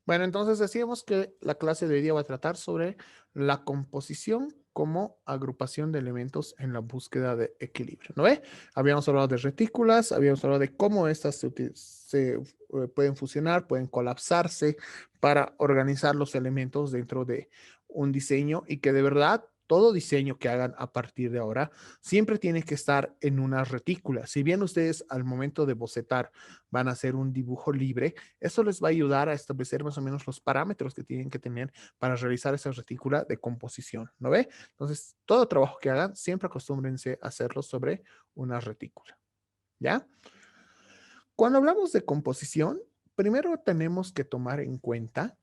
Bueno, entonces decíamos que la clase de hoy día va a tratar sobre la composición como agrupación de elementos en la búsqueda de equilibrio, ¿no ve? Habíamos hablado de retículas, habíamos hablado de cómo estas pueden fusionar, pueden colapsarse para organizar los elementos dentro de un diseño y que de verdad todo diseño que hagan a partir de ahora siempre tiene que estar en una retícula. Si bien ustedes al momento de bocetar van a hacer un dibujo libre, eso les va a ayudar a establecer más o menos los parámetros que tienen que tener para realizar esa retícula de composición, ¿no ve? Entonces, todo trabajo que hagan, siempre acostúmbrense a hacerlo sobre una retícula, ¿ya? Cuando hablamos de composición, primero tenemos que tomar en cuenta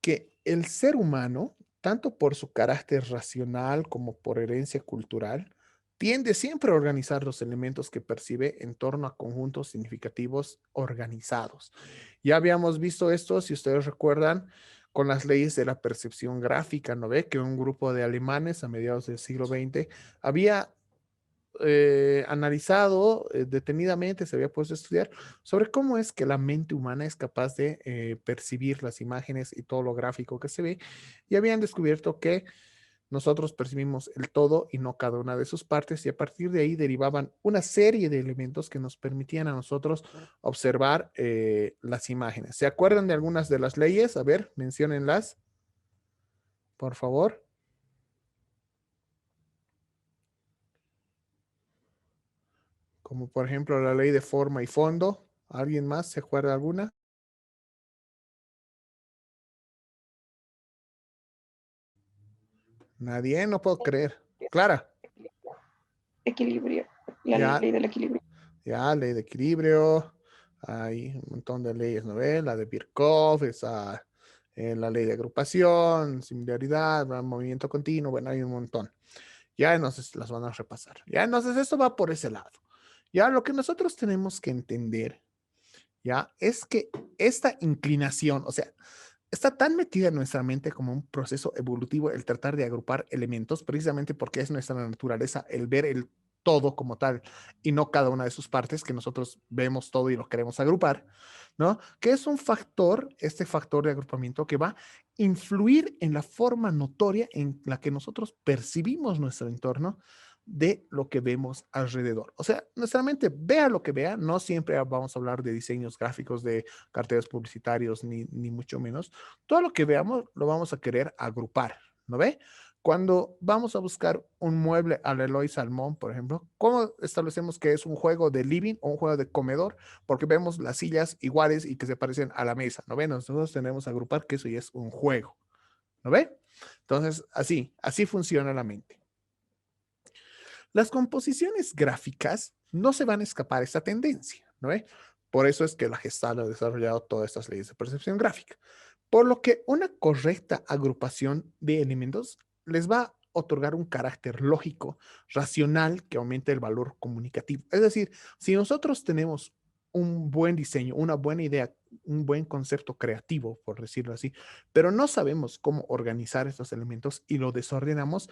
que el ser humano, tanto por su carácter racional como por herencia cultural, tiende siempre a organizar los elementos que percibe en torno a conjuntos significativos organizados. Ya habíamos visto esto, si ustedes recuerdan, con las leyes de la percepción gráfica, ¿no ve? Que un grupo de alemanes a mediados del siglo XX había analizado detenidamente, se había puesto a estudiar sobre cómo es que la mente humana es capaz de percibir las imágenes y todo lo gráfico que se ve, y habían descubierto que nosotros percibimos el todo y no cada una de sus partes, y a partir de ahí derivaban una serie de elementos que nos permitían a nosotros observar las imágenes. ¿Se acuerdan de algunas de las leyes? A ver, menciónenlas, por favor. Como por ejemplo la ley de forma y fondo. ¿Alguien más se acuerda alguna? Nadie, no puedo creer. Clara, Equilibrio, la ya, ley del equilibrio. ya, ley de equilibrio, hay un montón de leyes, ¿no ve? La de Birkhoff, esa, la ley de agrupación, similaridad, movimiento continuo, bueno, hay un montón. Ya entonces las van a repasar. Ya entonces esto va por ese lado. Ya lo que nosotros tenemos que entender, ya, es que esta inclinación, o sea, está tan metida en nuestra mente como un proceso evolutivo el tratar de agrupar elementos, precisamente porque es nuestra naturaleza el ver el todo como tal y no cada una de sus partes, que nosotros vemos todo y lo queremos agrupar, ¿no? Que es un factor, este factor de agrupamiento que va a influir en la forma notoria en la que nosotros percibimos nuestro entorno de lo que vemos alrededor. O sea, nuestra mente vea lo que vea, no siempre vamos a hablar de diseños gráficos, de carteles publicitarios, ni mucho menos. Todo lo que veamos lo vamos a querer agrupar, ¿no ve? Cuando vamos a buscar un mueble al Eloy Salmón, por ejemplo, ¿cómo establecemos que es un juego de living o un juego de comedor? Porque vemos las sillas iguales y que se parecen a la mesa, ¿no ve? Nosotros tenemos que agrupar que eso ya es un juego, ¿no ve? Entonces, así funciona la mente. Las composiciones gráficas no se van a escapar a esta tendencia, ¿no ve? Por eso es que la Gestalt ha desarrollado todas estas leyes de percepción gráfica. Por lo que una correcta agrupación de elementos les va a otorgar un carácter lógico, racional, que aumente el valor comunicativo. Es decir, si nosotros tenemos un buen diseño, una buena idea, un buen concepto creativo, por decirlo así, pero no sabemos cómo organizar estos elementos y lo desordenamos,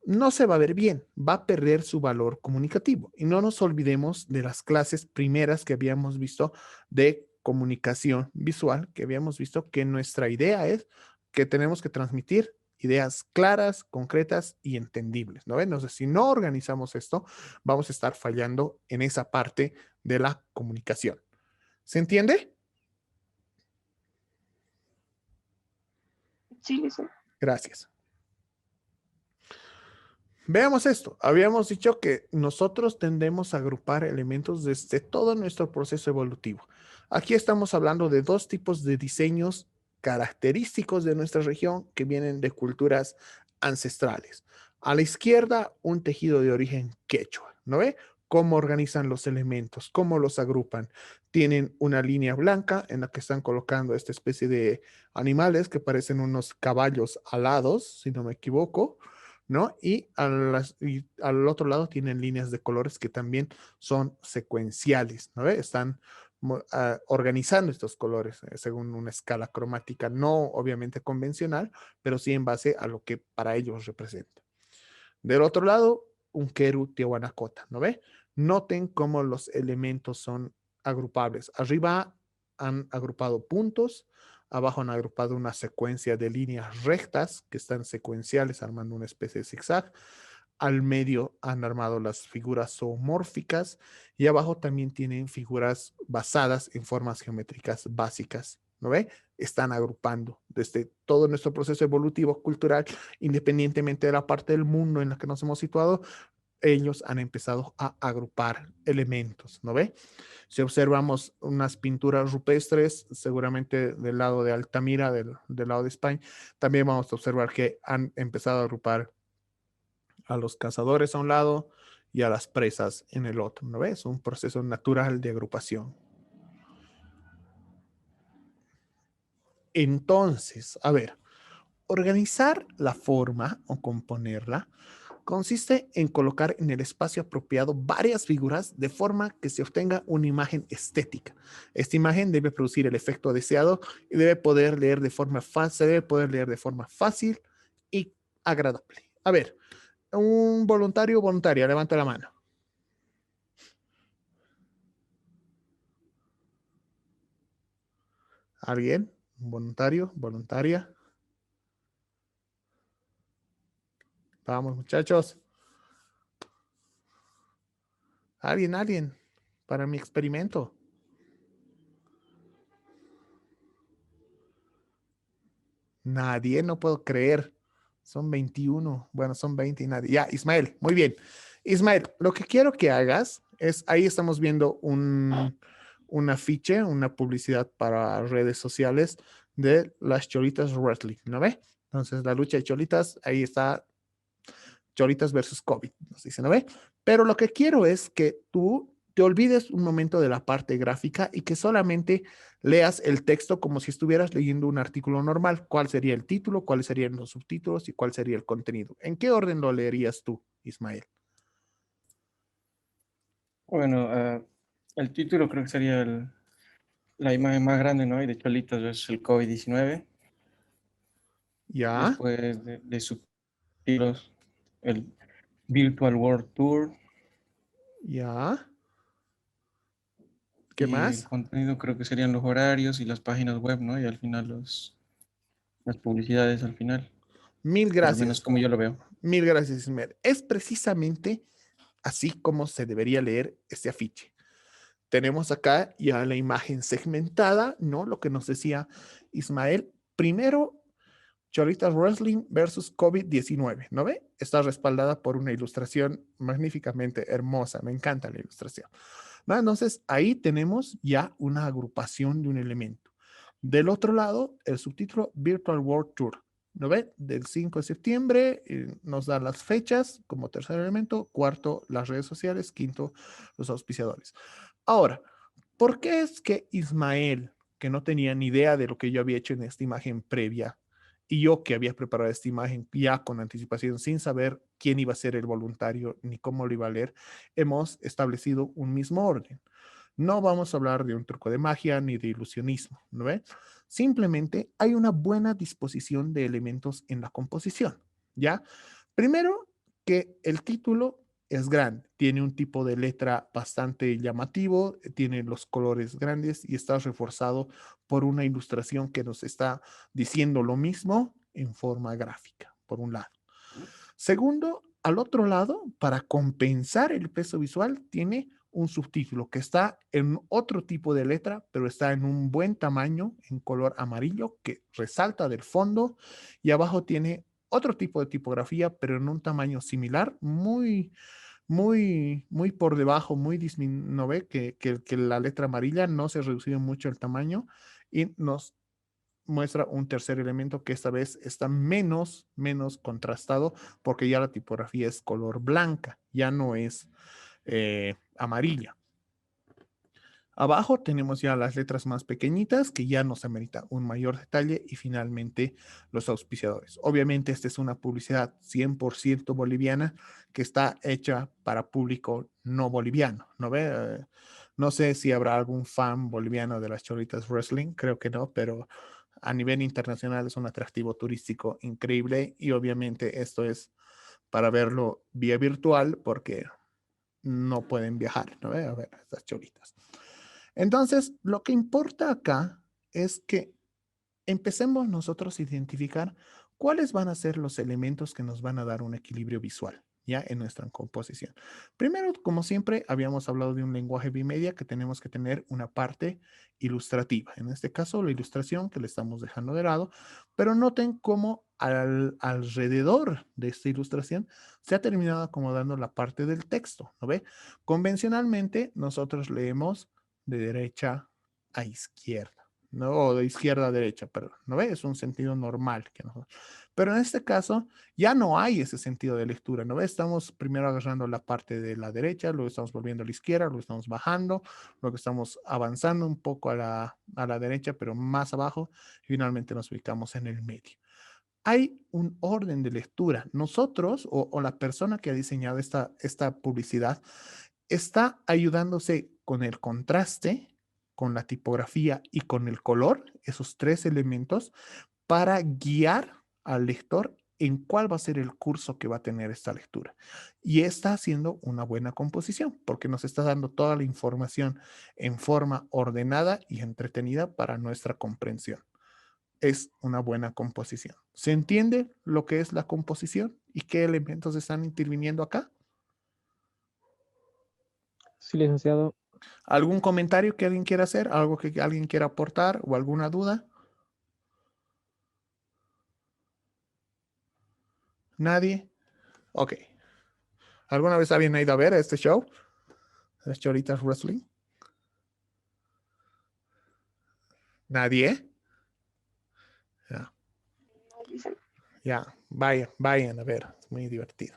no se va a ver bien, va a perder su valor comunicativo. Y no nos olvidemos de las clases primeras que habíamos visto de comunicación visual, que habíamos visto que nuestra idea es que tenemos que transmitir ideas claras, concretas y entendibles, ¿no? Entonces, si no organizamos esto, vamos a estar fallando en esa parte de la comunicación. ¿Se entiende? Sí, listo. Gracias. Veamos esto. Habíamos dicho que nosotros tendemos a agrupar elementos desde todo nuestro proceso evolutivo. Aquí estamos hablando de dos tipos de diseños característicos de nuestra región que vienen de culturas ancestrales. A la izquierda, un tejido de origen quechua, ¿no ve? Cómo organizan los elementos, cómo los agrupan. Tienen una línea blanca en la que están colocando esta especie de animales que parecen unos caballos alados, si no me equivoco, ¿no? Y al otro lado tienen líneas de colores que también son secuenciales, ¿no? Están organizando estos colores según una escala cromática, no obviamente convencional, pero sí en base a lo que para ellos representa. Del otro lado, un Keru Tiahuanacota, ¿no ve? Noten cómo los elementos son agrupables. Arriba han agrupado puntos, Abajo han agrupado una secuencia de líneas rectas que están secuenciales, armando una especie de zigzag. Al medio han armado las figuras zoomórficas y abajo también tienen figuras basadas en formas geométricas básicas. ¿No ve? Están agrupando desde todo nuestro proceso evolutivo cultural, independientemente de la parte del mundo en la que nos hemos situado, ellos han empezado a agrupar elementos, ¿no ve? Si observamos unas pinturas rupestres, seguramente del lado de Altamira, del lado de España, también vamos a observar que han empezado a agrupar a los cazadores a un lado y a las presas en el otro, ¿no ves? Un proceso natural de agrupación. Entonces, a ver, organizar la forma o componerla consiste en colocar en el espacio apropiado varias figuras de forma que se obtenga una imagen estética. Esta imagen debe producir el efecto deseado y debe poder leer de forma fácil, se debe poder leer de forma fácil y agradable. A ver, un voluntario o voluntaria, levanta la mano. ¿Alguien? ¿Un voluntario? ¿Voluntaria? Vamos, muchachos. ¿Alguien? Para mi experimento. Nadie, no puedo creer. Son 21. Bueno, son 20 y nadie. Ya, Ismael, muy bien. Ismael, lo que quiero que hagas es, ahí estamos viendo un afiche, una publicidad para redes sociales de las Cholitas Wrestling, ¿no ve? Entonces, la lucha de Cholitas, ahí está Cholitas versus COVID, nos dice, ¿no ve? Pero lo que quiero es que tú te olvides un momento de la parte gráfica y que solamente leas el texto como si estuvieras leyendo un artículo normal. ¿Cuál sería el título? ¿Cuáles serían los subtítulos? ¿Y cuál sería el contenido? ¿En qué orden lo leerías tú, Ismael? Bueno, el título creo que sería la imagen más grande, ¿no? Y de Cholitas versus el COVID-19. ¿Ya? Después de subtítulos, el Virtual World Tour. ¿Ya? ¿Qué Y el más? contenido creo que serían los horarios y las páginas web, ¿no? Y al final las publicidades al final, Mil por lo menos gracias. como yo lo veo. Mil gracias, Ismael. Es precisamente así como se debería leer este afiche. Tenemos acá ya la imagen segmentada, ¿no? Lo que nos decía Ismael. Primero, Cholitas Wrestling versus COVID-19, ¿no ve? Está respaldada por una ilustración magníficamente hermosa. Me encanta la ilustración. ¿No? Entonces, ahí tenemos ya una agrupación de un elemento. Del otro lado, el subtítulo Virtual World Tour. ¿No ve? Del 5 de septiembre nos da las fechas como tercer elemento, cuarto, las redes sociales, quinto, los auspiciadores. Ahora, ¿por qué es que Ismael, que no tenía ni idea de lo que yo había hecho en esta imagen previa, y yo que había preparado esta imagen ya con anticipación, sin saber quién iba a ser el voluntario ni cómo lo iba a leer, hemos establecido un mismo orden? No vamos a hablar de un truco de magia ni de ilusionismo, ¿no ve? Simplemente hay una buena disposición de elementos en la composición, ¿ya? Primero, que el título es grande, tiene un tipo de letra bastante llamativo, tiene los colores grandes y está reforzado por una ilustración que nos está diciendo lo mismo en forma gráfica, por un lado. Segundo, al otro lado, para compensar el peso visual, tiene un subtítulo que está en otro tipo de letra, pero está en un buen tamaño, en color amarillo, que resalta del fondo, y abajo tiene otro tipo de tipografía, pero en un tamaño similar, muy por debajo, muy disminuido, ¿no ve? Que la letra amarilla no se ha reducido mucho el tamaño y nos muestra un tercer elemento que esta vez está menos contrastado porque ya la tipografía es color blanca, ya no es amarilla. Abajo tenemos ya las letras más pequeñitas que ya nos amerita un mayor detalle y finalmente los auspiciadores. Obviamente esta es una publicidad 100% boliviana que está hecha para público no boliviano, ¿no ve? No sé si habrá algún fan boliviano de las Cholitas Wrestling, creo que no, pero a nivel internacional es un atractivo turístico increíble y obviamente esto es para verlo vía virtual porque no pueden viajar, ¿no ve? A ver, estas cholitas. Entonces, lo que importa acá es que empecemos nosotros a identificar cuáles van a ser los elementos que nos van a dar un equilibrio visual, ya en nuestra composición. Primero, como siempre, habíamos hablado de un lenguaje bimedia que tenemos que tener una parte ilustrativa. En este caso, la ilustración que le estamos dejando de lado, pero noten cómo alrededor de esta ilustración se ha terminado acomodando la parte del texto, ¿no ve? Convencionalmente, nosotros leemos de derecha a izquierda. ¿No? O de izquierda a derecha, perdón, ¿no ve? Es un sentido normal. Pero en este caso ya no hay ese sentido de lectura, ¿no ve? Estamos primero agarrando la parte de la derecha, luego estamos volviendo a la izquierda, luego estamos bajando, luego estamos avanzando un poco a la derecha, pero más abajo, y finalmente nos ubicamos en el medio. Hay un orden de lectura. Nosotros o la persona que ha diseñado esta publicidad está ayudándose con el contraste, con la tipografía y con el color, esos tres elementos, para guiar al lector en cuál va a ser el curso que va a tener esta lectura. Y está haciendo una buena composición, porque nos está dando toda la información en forma ordenada y entretenida para nuestra comprensión. Es una buena composición. ¿Se entiende lo que es la composición y qué elementos están interviniendo acá? Sí, licenciado. ¿Algún comentario que alguien quiera hacer? ¿Algo que alguien quiera aportar o alguna duda? ¿Nadie? Ok. ¿Alguna vez alguien ha ido a ver este show? ¿Las Choritas Wrestling? ¿Nadie? Ya. Ya, vayan a ver. Es muy divertido.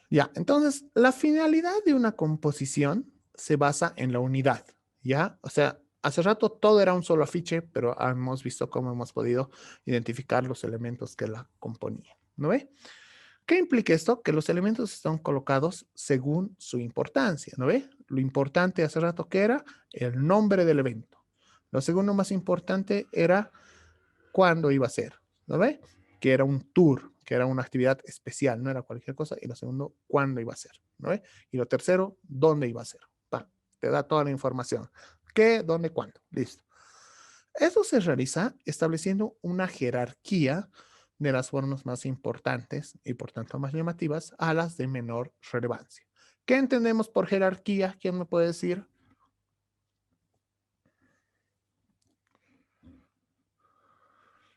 Ya, entonces, la finalidad de una composición se basa en la unidad, ¿ya? O sea, hace rato todo era un solo afiche, pero hemos visto cómo hemos podido identificar los elementos que la componían, ¿no ve? ¿Qué implica esto? Que los elementos están colocados según su importancia, ¿no ve? Lo importante hace rato que era el nombre del evento. Lo segundo más importante era cuándo iba a ser, ¿no ve? Que era un tour, que era una actividad especial, no era cualquier cosa. Y lo segundo, cuándo iba a ser, ¿no ve? Y lo tercero, dónde iba a ser. Va, te da toda la información. ¿Qué, dónde, cuándo? Listo. Eso se realiza estableciendo una jerarquía de las formas más importantes y por tanto más llamativas a las de menor relevancia. ¿Qué entendemos por jerarquía? ¿Quién me puede decir?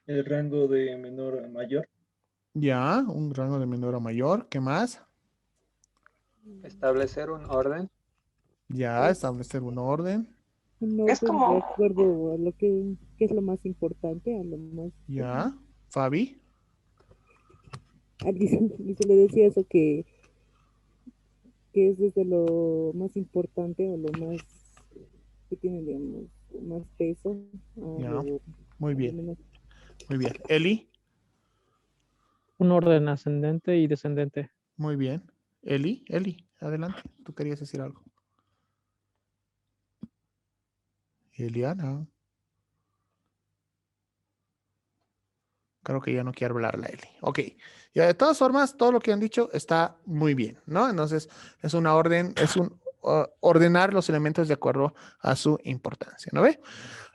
El rango de menor a mayor. Ya, un rango de menor a mayor. ¿Qué más? Establecer un orden. Ya, establecer un orden. Un Es orden como- de acuerdo a lo que es lo más importante, a lo más... Ya, Fabi. Se le decía eso que es desde lo más importante o lo más que tiene, digamos, más peso a Ya, lo, muy a lo bien, menos. muy bien. Eli, Un orden ascendente y descendente. muy bien. Eli, adelante. Tú querías decir algo. Eliana. Creo que ya no quiero hablar la Eli. Ok. Ya de todas formas, todo lo que han dicho está muy bien, ¿no? Entonces, es una orden, es un ordenar los elementos de acuerdo a su importancia, ¿no ve?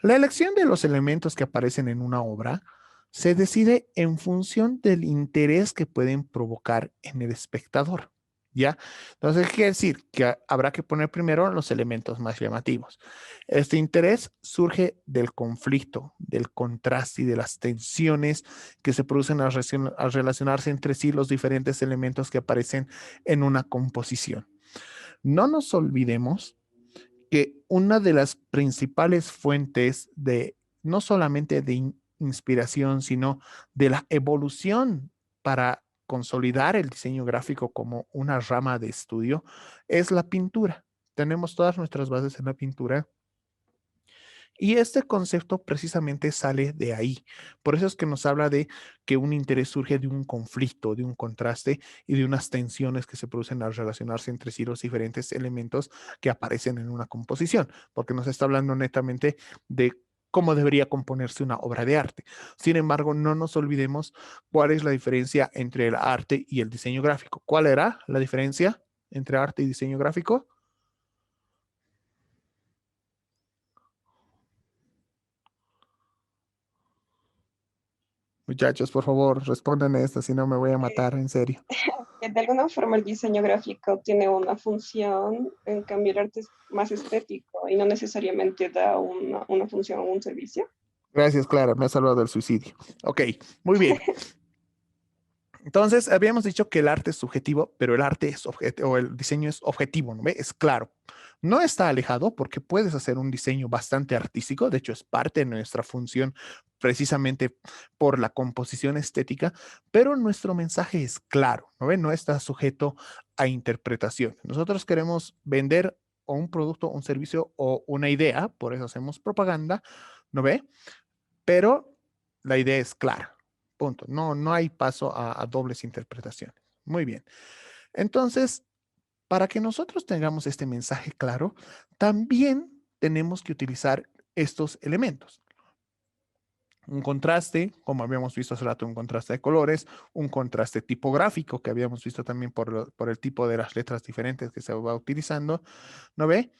La elección de los elementos que aparecen en una obra se decide en función del interés que pueden provocar en el espectador, ¿ya? Entonces, ¿qué quiere decir? Que habrá que poner primero los elementos más llamativos. Este interés surge del conflicto, del contraste y de las tensiones que se producen al relacionarse entre sí los diferentes elementos que aparecen en una composición. No nos olvidemos que una de las principales fuentes de no solamente de inspiración, sino de la evolución para consolidar el diseño gráfico como una rama de estudio es la pintura. Tenemos todas nuestras bases en la pintura. Y este concepto precisamente sale de ahí. Por eso es que nos habla de que un interés surge de un conflicto, de un contraste y de unas tensiones que se producen al relacionarse entre sí los diferentes elementos que aparecen en una composición, porque nos está hablando netamente de cómo debería componerse una obra de arte. Sin embargo, no nos olvidemos cuál es la diferencia entre el arte y el diseño gráfico. ¿Cuál era la diferencia entre arte y diseño gráfico? Muchachos, por favor, respondan esto, si no me voy a matar, en serio. Que de alguna forma el diseño gráfico tiene una función, en cambio el arte es más estético y no necesariamente da una función o un servicio. Gracias, Clara, me ha salvado del suicidio. Ok, muy bien. Entonces, habíamos dicho que el arte es subjetivo, pero el arte es o el diseño es objetivo, ¿no ve? Es claro. No está alejado porque puedes hacer un diseño bastante artístico, de hecho es parte de nuestra función precisamente por la composición estética, pero nuestro mensaje es claro, ¿no ve? No está sujeto a interpretación. Nosotros queremos vender o un producto, un servicio o una idea, por eso hacemos propaganda, ¿no ve? Pero la idea es clara. Punto. No, no hay paso a dobles interpretaciones. Muy bien. Entonces, para que nosotros tengamos este mensaje claro, también tenemos que utilizar estos elementos. Un contraste, como habíamos visto hace rato, un contraste de colores, un contraste tipográfico que habíamos visto también por el tipo de las letras diferentes que se va utilizando, ¿no ve?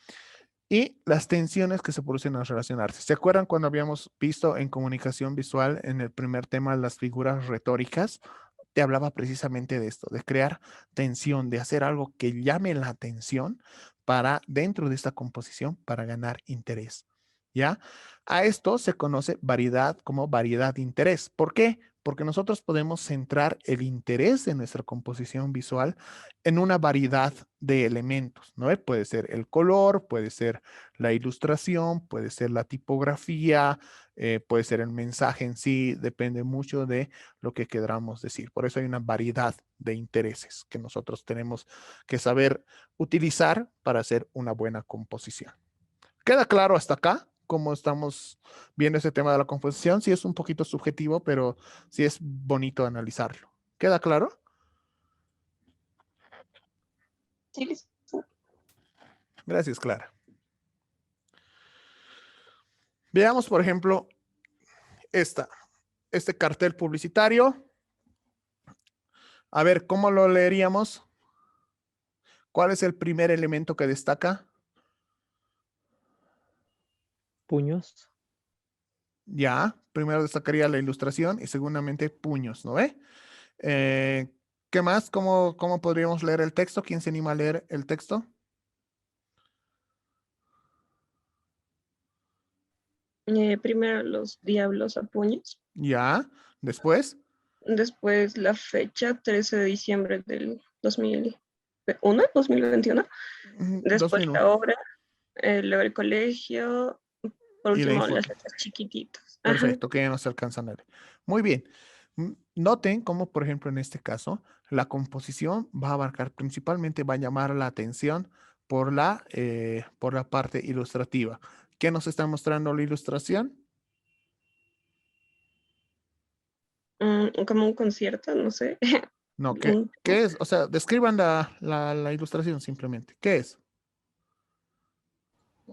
Y las tensiones que se producen al relacionarse. ¿Se acuerdan cuando habíamos visto en comunicación visual en el primer tema las figuras retóricas? Te hablaba precisamente de esto, de crear tensión, de hacer algo que llame la atención para dentro de esta composición para ganar interés. ¿Ya? A esto se conoce variedad como variedad de interés. ¿Por qué? Porque nosotros podemos centrar el interés de nuestra composición visual en una variedad de elementos, ¿no? Puede ser el color, puede ser la ilustración, puede ser la tipografía, puede ser el mensaje en sí, depende mucho de lo que queramos decir. Por eso hay una variedad de intereses que nosotros tenemos que saber utilizar para hacer una buena composición. ¿Queda claro hasta acá cómo estamos viendo ese tema de la composición? Sí es un poquito subjetivo, pero sí es bonito analizarlo. ¿Queda claro? Sí, listo. Gracias, Clara. Veamos, por ejemplo, este cartel publicitario. A ver, ¿cómo lo leeríamos? ¿Cuál es el primer elemento que destaca? Puños. Ya, primero destacaría la ilustración y segundamente puños, ¿no ve? ¿Qué más? ¿Cómo podríamos leer el texto? ¿Quién se anima a leer el texto? Primero los diablos a puños, Ya, después. después la fecha 13 de diciembre del 2021, después 2001. la obra, luego el colegio, por Y la último info. las letras chiquititas. Ajá. Perfecto, que ya no se alcanzan a leer. Muy bien. Noten cómo, por ejemplo, en este caso, la composición va a abarcar principalmente, va a llamar la atención por la parte ilustrativa. ¿Qué nos está mostrando la ilustración? Como un concierto, no sé. No, Un- ¿qué es? O sea, describan la ilustración simplemente. ¿Qué es?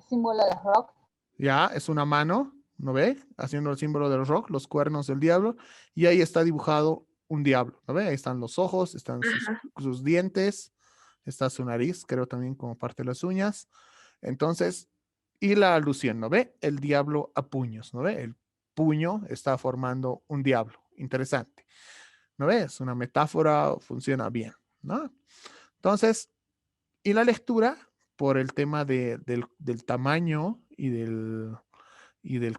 Símbolo de rock. Ya, es una mano, ¿no ve? Haciendo el símbolo del rock, los cuernos del diablo, y ahí está dibujado un diablo, ¿no ve? Ahí están los ojos, están Ajá. sus dientes, está su nariz, creo también como parte de las uñas. Entonces, y la alusión, ¿no ve? El diablo a puños, ¿no ve? El puño está formando un diablo. Interesante, ¿no ve? Es una metáfora, funciona bien, ¿no? Entonces, y la lectura, por el tema del tamaño y del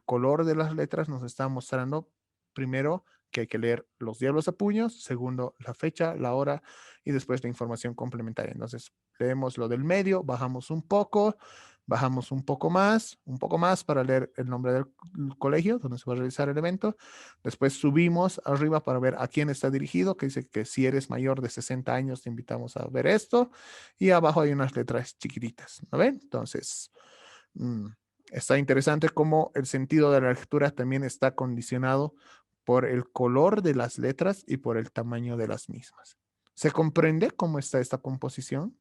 color de las letras, nos está mostrando primero que hay que leer los diablos a puños, segundo la fecha, la hora y después la información complementaria. Entonces leemos lo del medio, bajamos un poco más para leer el nombre del colegio donde se va a realizar el evento. Después subimos arriba para ver a quién está dirigido, que dice que si eres mayor de 60 años te invitamos a ver esto. Y abajo hay unas letras chiquititas, ¿no ven? Entonces, está interesante cómo el sentido de la lectura también está condicionado por el color de las letras y por el tamaño de las mismas. ¿Se comprende cómo está esta composición?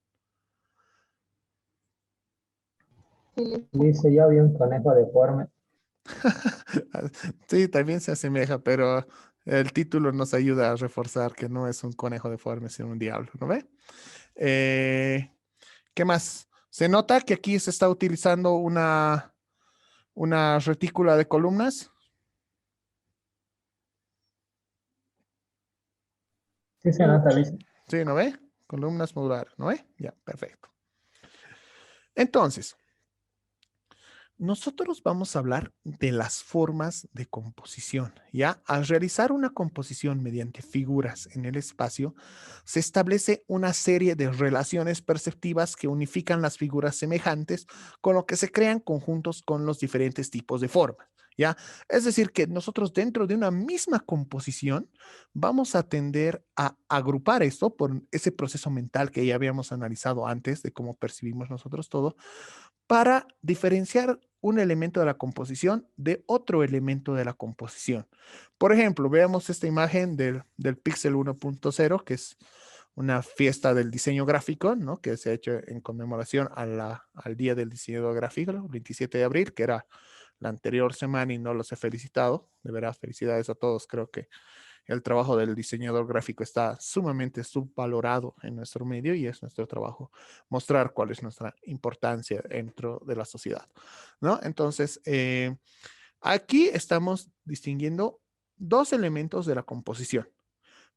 Dice, yo había un conejo deforme. Sí, también se asemeja, pero el título nos ayuda a reforzar que no es un conejo deforme, sino un diablo, ¿no ve? ¿Qué más? Se nota que aquí se está utilizando una retícula de columnas. Sí se nota, Luis. Sí, ¿no ve? Columnas modulares, ¿no ve? Ya, perfecto. Entonces, nosotros vamos a hablar de las formas de composición, ¿ya? Al realizar una composición mediante figuras en el espacio, se establece una serie de relaciones perceptivas que unifican las figuras semejantes, con lo que se crean conjuntos con los diferentes tipos de formas, ¿ya? Es decir, que nosotros dentro de una misma composición vamos a tender a agrupar esto por ese proceso mental que ya habíamos analizado antes de cómo percibimos nosotros todo, para diferenciar un elemento de la composición de otro elemento de la composición. Por ejemplo, veamos esta imagen del Pixel 1.0, que es una fiesta del diseño gráfico, ¿no? Que se ha hecho en conmemoración al Día del Diseñador Gráfico, el 27 de abril, que era la anterior semana y no los he felicitado. De verdad, felicidades a todos. Creo que el trabajo del diseñador gráfico está sumamente subvalorado en nuestro medio y es nuestro trabajo mostrar cuál es nuestra importancia dentro de la sociedad, ¿no? Entonces, aquí estamos distinguiendo dos elementos de la composición.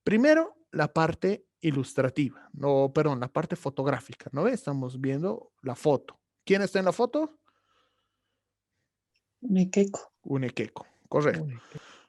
Primero, la parte ilustrativa, no, perdón, la parte fotográfica, ¿no? Estamos viendo la foto. ¿Quién está en la foto? Mequeco. Un equeco, correcto. Uy,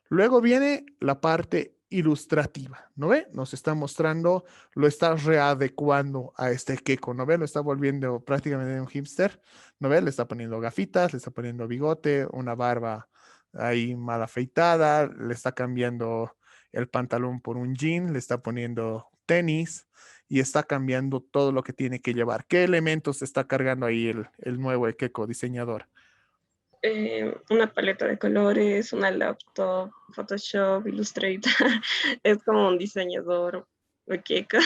Luego viene la parte ilustrativa, ¿no ve? Nos está mostrando, lo está readecuando a este queco, ¿no ve? Lo está volviendo prácticamente un hipster, ¿no ve? Le está poniendo gafitas, le está poniendo bigote, una barba ahí mal afeitada, le está cambiando el pantalón por un jean, le está poniendo tenis y está cambiando todo lo que tiene que llevar. ¿Qué elementos está cargando ahí el nuevo queco diseñador? Una paleta de colores, una laptop, Photoshop, Illustrator. Es como un diseñador muñeca.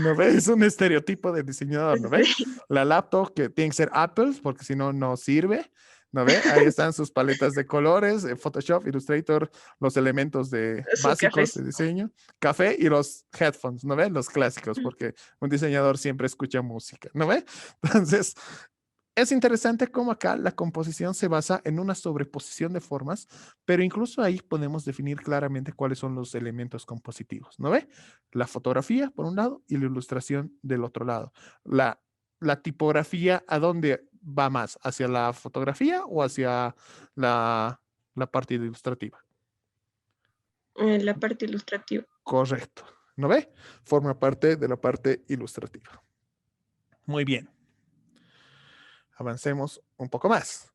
¿No ves? Es un estereotipo de diseñador, ¿no ves? Sí, La laptop que tiene que ser Apple, porque si no, no sirve. ¿No ve? Ahí están sus paletas de colores, Photoshop, Illustrator, los elementos su café. básicos de diseño, café y los headphones, ¿no ve? Los clásicos, porque un diseñador siempre escucha música, ¿no ve? Entonces, es interesante cómo acá la composición se basa en una sobreposición de formas, pero incluso ahí podemos definir claramente cuáles son los elementos compositivos, ¿no ve? La fotografía por un lado y la ilustración del otro lado. La tipografía, ¿a dónde va más? ¿Hacia la fotografía o hacia la parte ilustrativa? La parte ilustrativa. Correcto, ¿no ve? Forma parte de la parte ilustrativa. Muy bien. Avancemos un poco más.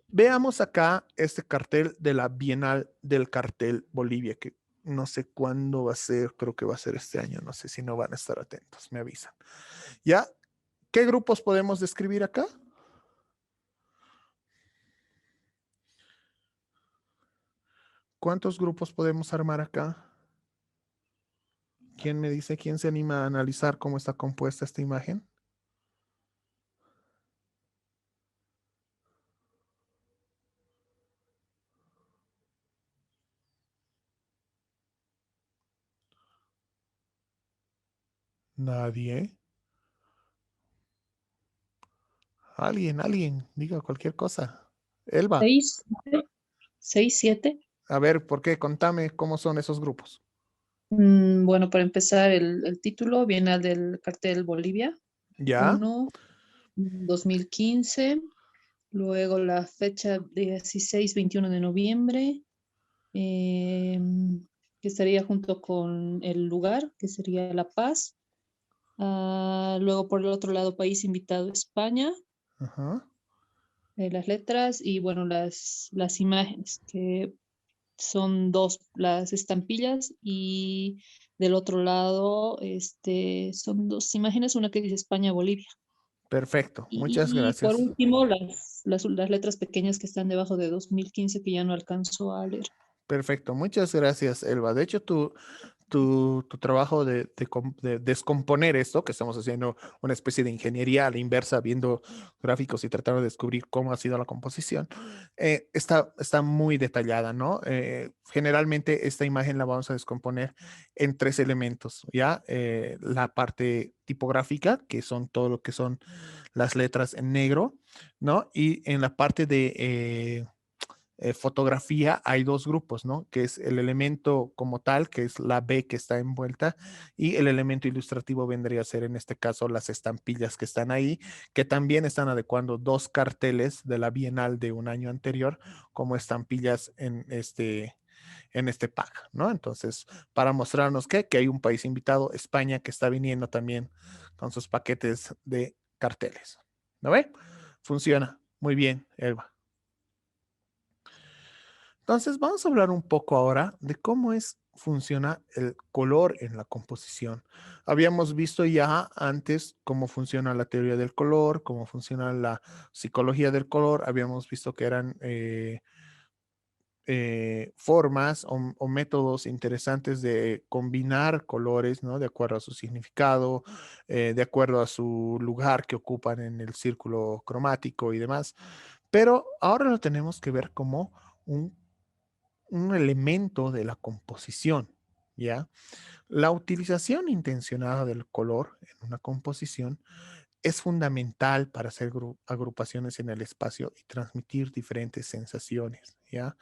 Veamos acá este cartel de la Bienal del Cartel Bolivia, que no sé cuándo va a ser, creo que va a ser este año, no sé si no van a estar atentos, me avisan. ¿Ya? ¿Qué grupos podemos describir acá? ¿Cuántos grupos podemos armar acá? ¿Quién me dice, quién se anima a analizar cómo está compuesta esta imagen? Nadie. Alguien, diga cualquier cosa. Elba, Seis, seis, siete. a ver, ¿por qué? Contame cómo son esos grupos. Bueno, para empezar, el título Bienal del Cartel Bolivia, ¿Ya? 1, 2015. Luego la fecha 16-21 de noviembre, eh, que estaría junto con el lugar, que sería La Paz. Luego, por el otro lado, país invitado, España. Ajá. Las letras y, bueno, las imágenes, que son dos, las estampillas, y del otro lado son dos imágenes, una que dice España-Bolivia. Perfecto, muchas Y por gracias. último, las letras pequeñas que están debajo de 2015 que ya no alcanzo a leer. Perfecto, muchas gracias, Elba. De hecho, tu trabajo de descomponer esto, que estamos haciendo una especie de ingeniería a la inversa, viendo gráficos y tratando de descubrir cómo ha sido la composición, está muy detallada, ¿no? Generalmente esta imagen la vamos a descomponer en tres elementos, ¿ya? La parte tipográfica, que son todo lo que son las letras en negro, ¿no? Y en la parte fotografía hay dos grupos, ¿no? Que es el elemento como tal, que es la B que está envuelta, y el elemento ilustrativo vendría a ser en este caso las estampillas que están ahí, que también están adecuando dos carteles de la Bienal de un año anterior como estampillas en este pack, ¿no? Entonces, para mostrarnos que hay un país invitado, España, que está viniendo también con sus paquetes de carteles. ¿No ve? Funciona muy bien, Elba. Entonces, vamos a hablar un poco ahora de cómo funciona el color en la composición. Habíamos visto ya antes cómo funciona la teoría del color, cómo funciona la psicología del color. Habíamos visto que eran formas o métodos interesantes de combinar colores, ¿no? De acuerdo a su significado, de acuerdo a su lugar que ocupan en el círculo cromático y demás. Pero ahora lo tenemos que ver como un elemento de la composición, ¿ya? La utilización intencionada del color en una composición es fundamental para hacer agrupaciones en el espacio y transmitir diferentes sensaciones, ¿ya?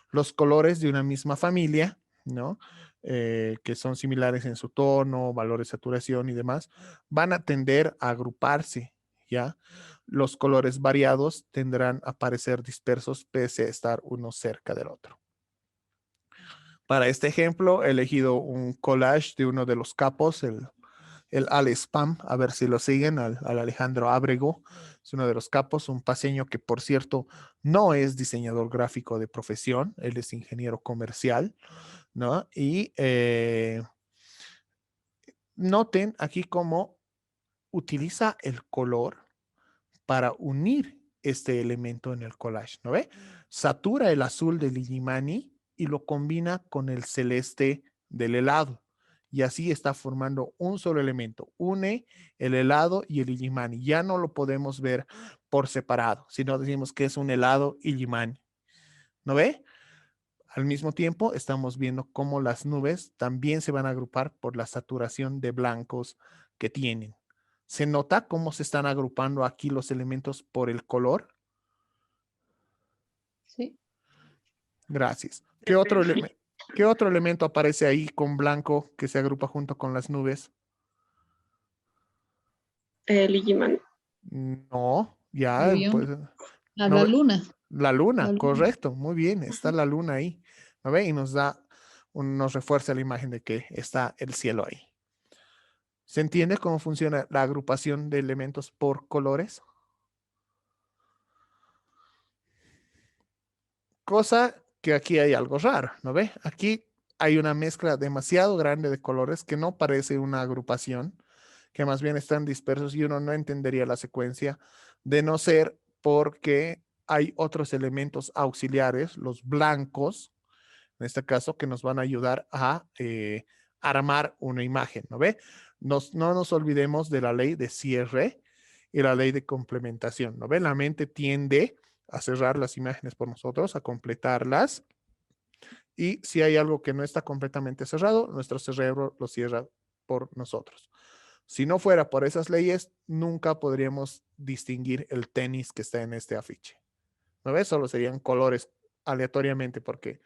Los colores de una misma familia, ¿no? Que son similares en su tono, valor de saturación y demás, van a tender a agruparse, ¿ya? Los colores variados tendrán a parecer dispersos pese a estar uno cerca del otro. Para este ejemplo, he elegido un collage de uno de los capos, el Al Spam, a ver si lo siguen, al Alejandro Ábrego. Es uno de los capos, un paseño que, por cierto, no es diseñador gráfico de profesión, él es ingeniero comercial, ¿no? Y noten aquí cómo utiliza el color para unir este elemento en el collage, ¿no ve? Satura el azul del Illimani y lo combina con el celeste del helado. Y así está formando un solo elemento. Une el helado y el Illimani. Ya no lo podemos ver por separado, sino decimos que es un helado Illimani. ¿No ve? Al mismo tiempo, estamos viendo cómo las nubes también se van a agrupar por la saturación de blancos que tienen. ¿Se nota cómo se están agrupando aquí los elementos por el color? Sí. Gracias. ¿Qué otro elemento aparece ahí con blanco que se agrupa junto con las nubes? El Igiman. No, ya, Había pues. a No la ve- luna. La luna, La luna. correcto, muy bien, está la luna ahí. ¿No ve? Y nos refuerza la imagen de que está el cielo ahí. ¿Se entiende cómo funciona la agrupación de elementos por colores? Cosa que aquí hay algo raro, ¿no ve? Aquí hay una mezcla demasiado grande de colores que no parece una agrupación, que más bien están dispersos y uno no entendería la secuencia de no ser porque hay otros elementos auxiliares, los blancos, en este caso, que nos van a ayudar a armar una imagen, ¿no ve? No nos olvidemos de la ley de cierre y la ley de complementación, ¿no ve? La mente tiende a cerrar las imágenes por nosotros, a completarlas. Y si hay algo que no está completamente cerrado, nuestro cerebro lo cierra por nosotros. Si no fuera por esas leyes, nunca podríamos distinguir el tenis que está en este afiche. ¿No ves? Solo serían colores aleatoriamente porque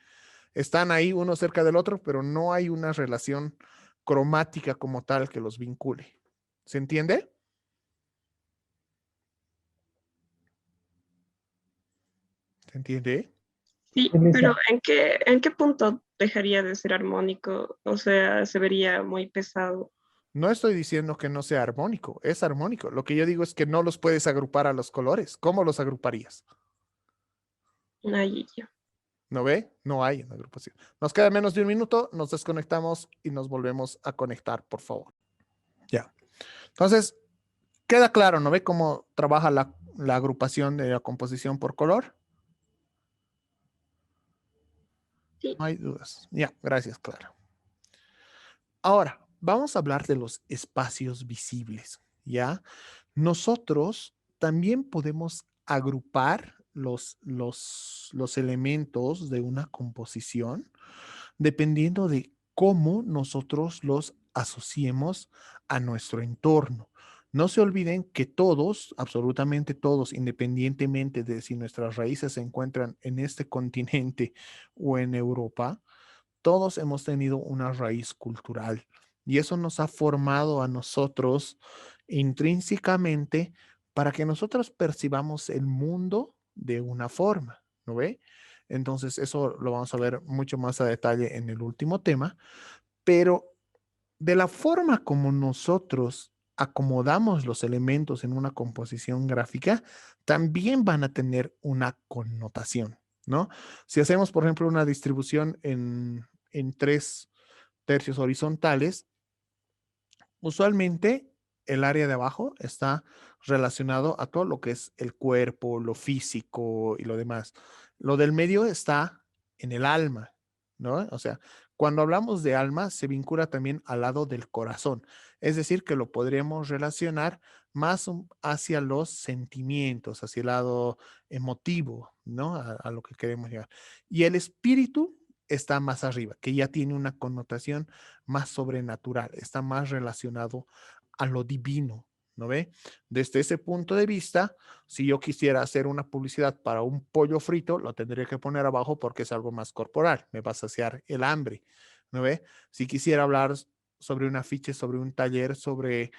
están ahí uno cerca del otro, pero no hay una relación cromática como tal que los vincule. ¿Se entiende? ¿Se entiende? Sí, Sí, pero listo. en qué punto dejaría de ser armónico? O sea, se vería muy pesado. No estoy diciendo que no sea armónico, es armónico. Lo que yo digo es que no los puedes agrupar a los colores. ¿Cómo los agruparías? Ay, ya. ¿No ve? No hay una agrupación. Nos queda menos de un minuto, nos desconectamos y nos volvemos a conectar, por favor. Ya. Entonces, queda claro, ¿no ve cómo trabaja la agrupación de la composición por color? Sí. No hay dudas. Ya, gracias, Clara. Ahora, vamos a hablar de los espacios visibles, ¿ya? Nosotros también podemos agrupar los elementos de una composición dependiendo de cómo nosotros los asociemos a nuestro entorno. No se olviden que todos, absolutamente todos, independientemente de si nuestras raíces se encuentran en este continente o en Europa, todos hemos tenido una raíz cultural y eso nos ha formado a nosotros intrínsecamente para que nosotros percibamos el mundo de una forma, ¿no ve? Entonces, eso lo vamos a ver mucho más a detalle en el último tema, pero de la forma como nosotros acomodamos los elementos en una composición gráfica, también van a tener una connotación, ¿no? Si hacemos, por ejemplo, una distribución en 3 tercios horizontales, usualmente el área de abajo está relacionado a todo lo que es el cuerpo, lo físico y lo demás. Lo del medio está en el alma, ¿no? O sea, cuando hablamos de alma, se vincula también al lado del corazón. Es decir, que lo podríamos relacionar más hacia los sentimientos, hacia el lado emotivo, ¿no? A lo que queremos llegar. Y el espíritu está más arriba, que ya tiene una connotación más sobrenatural, está más relacionado a lo divino, ¿no ve? Desde ese punto de vista, si yo quisiera hacer una publicidad para un pollo frito, lo tendría que poner abajo porque es algo más corporal, me va a saciar el hambre, ¿no ve? Si quisiera hablar sobre un afiche, sobre un taller, sobre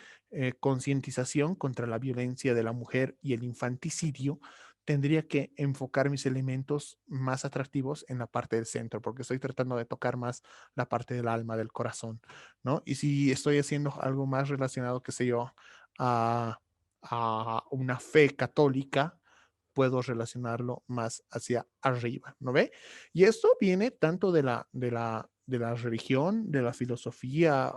concientización contra la violencia de la mujer y el infanticidio, tendría que enfocar mis elementos más atractivos en la parte del centro, porque estoy tratando de tocar más la parte del alma, del corazón, ¿no? Y si estoy haciendo algo más relacionado, qué sé yo, a, a una fe católica, puedo relacionarlo más hacia arriba, ¿no ve? Y esto viene tanto de la religión, de la filosofía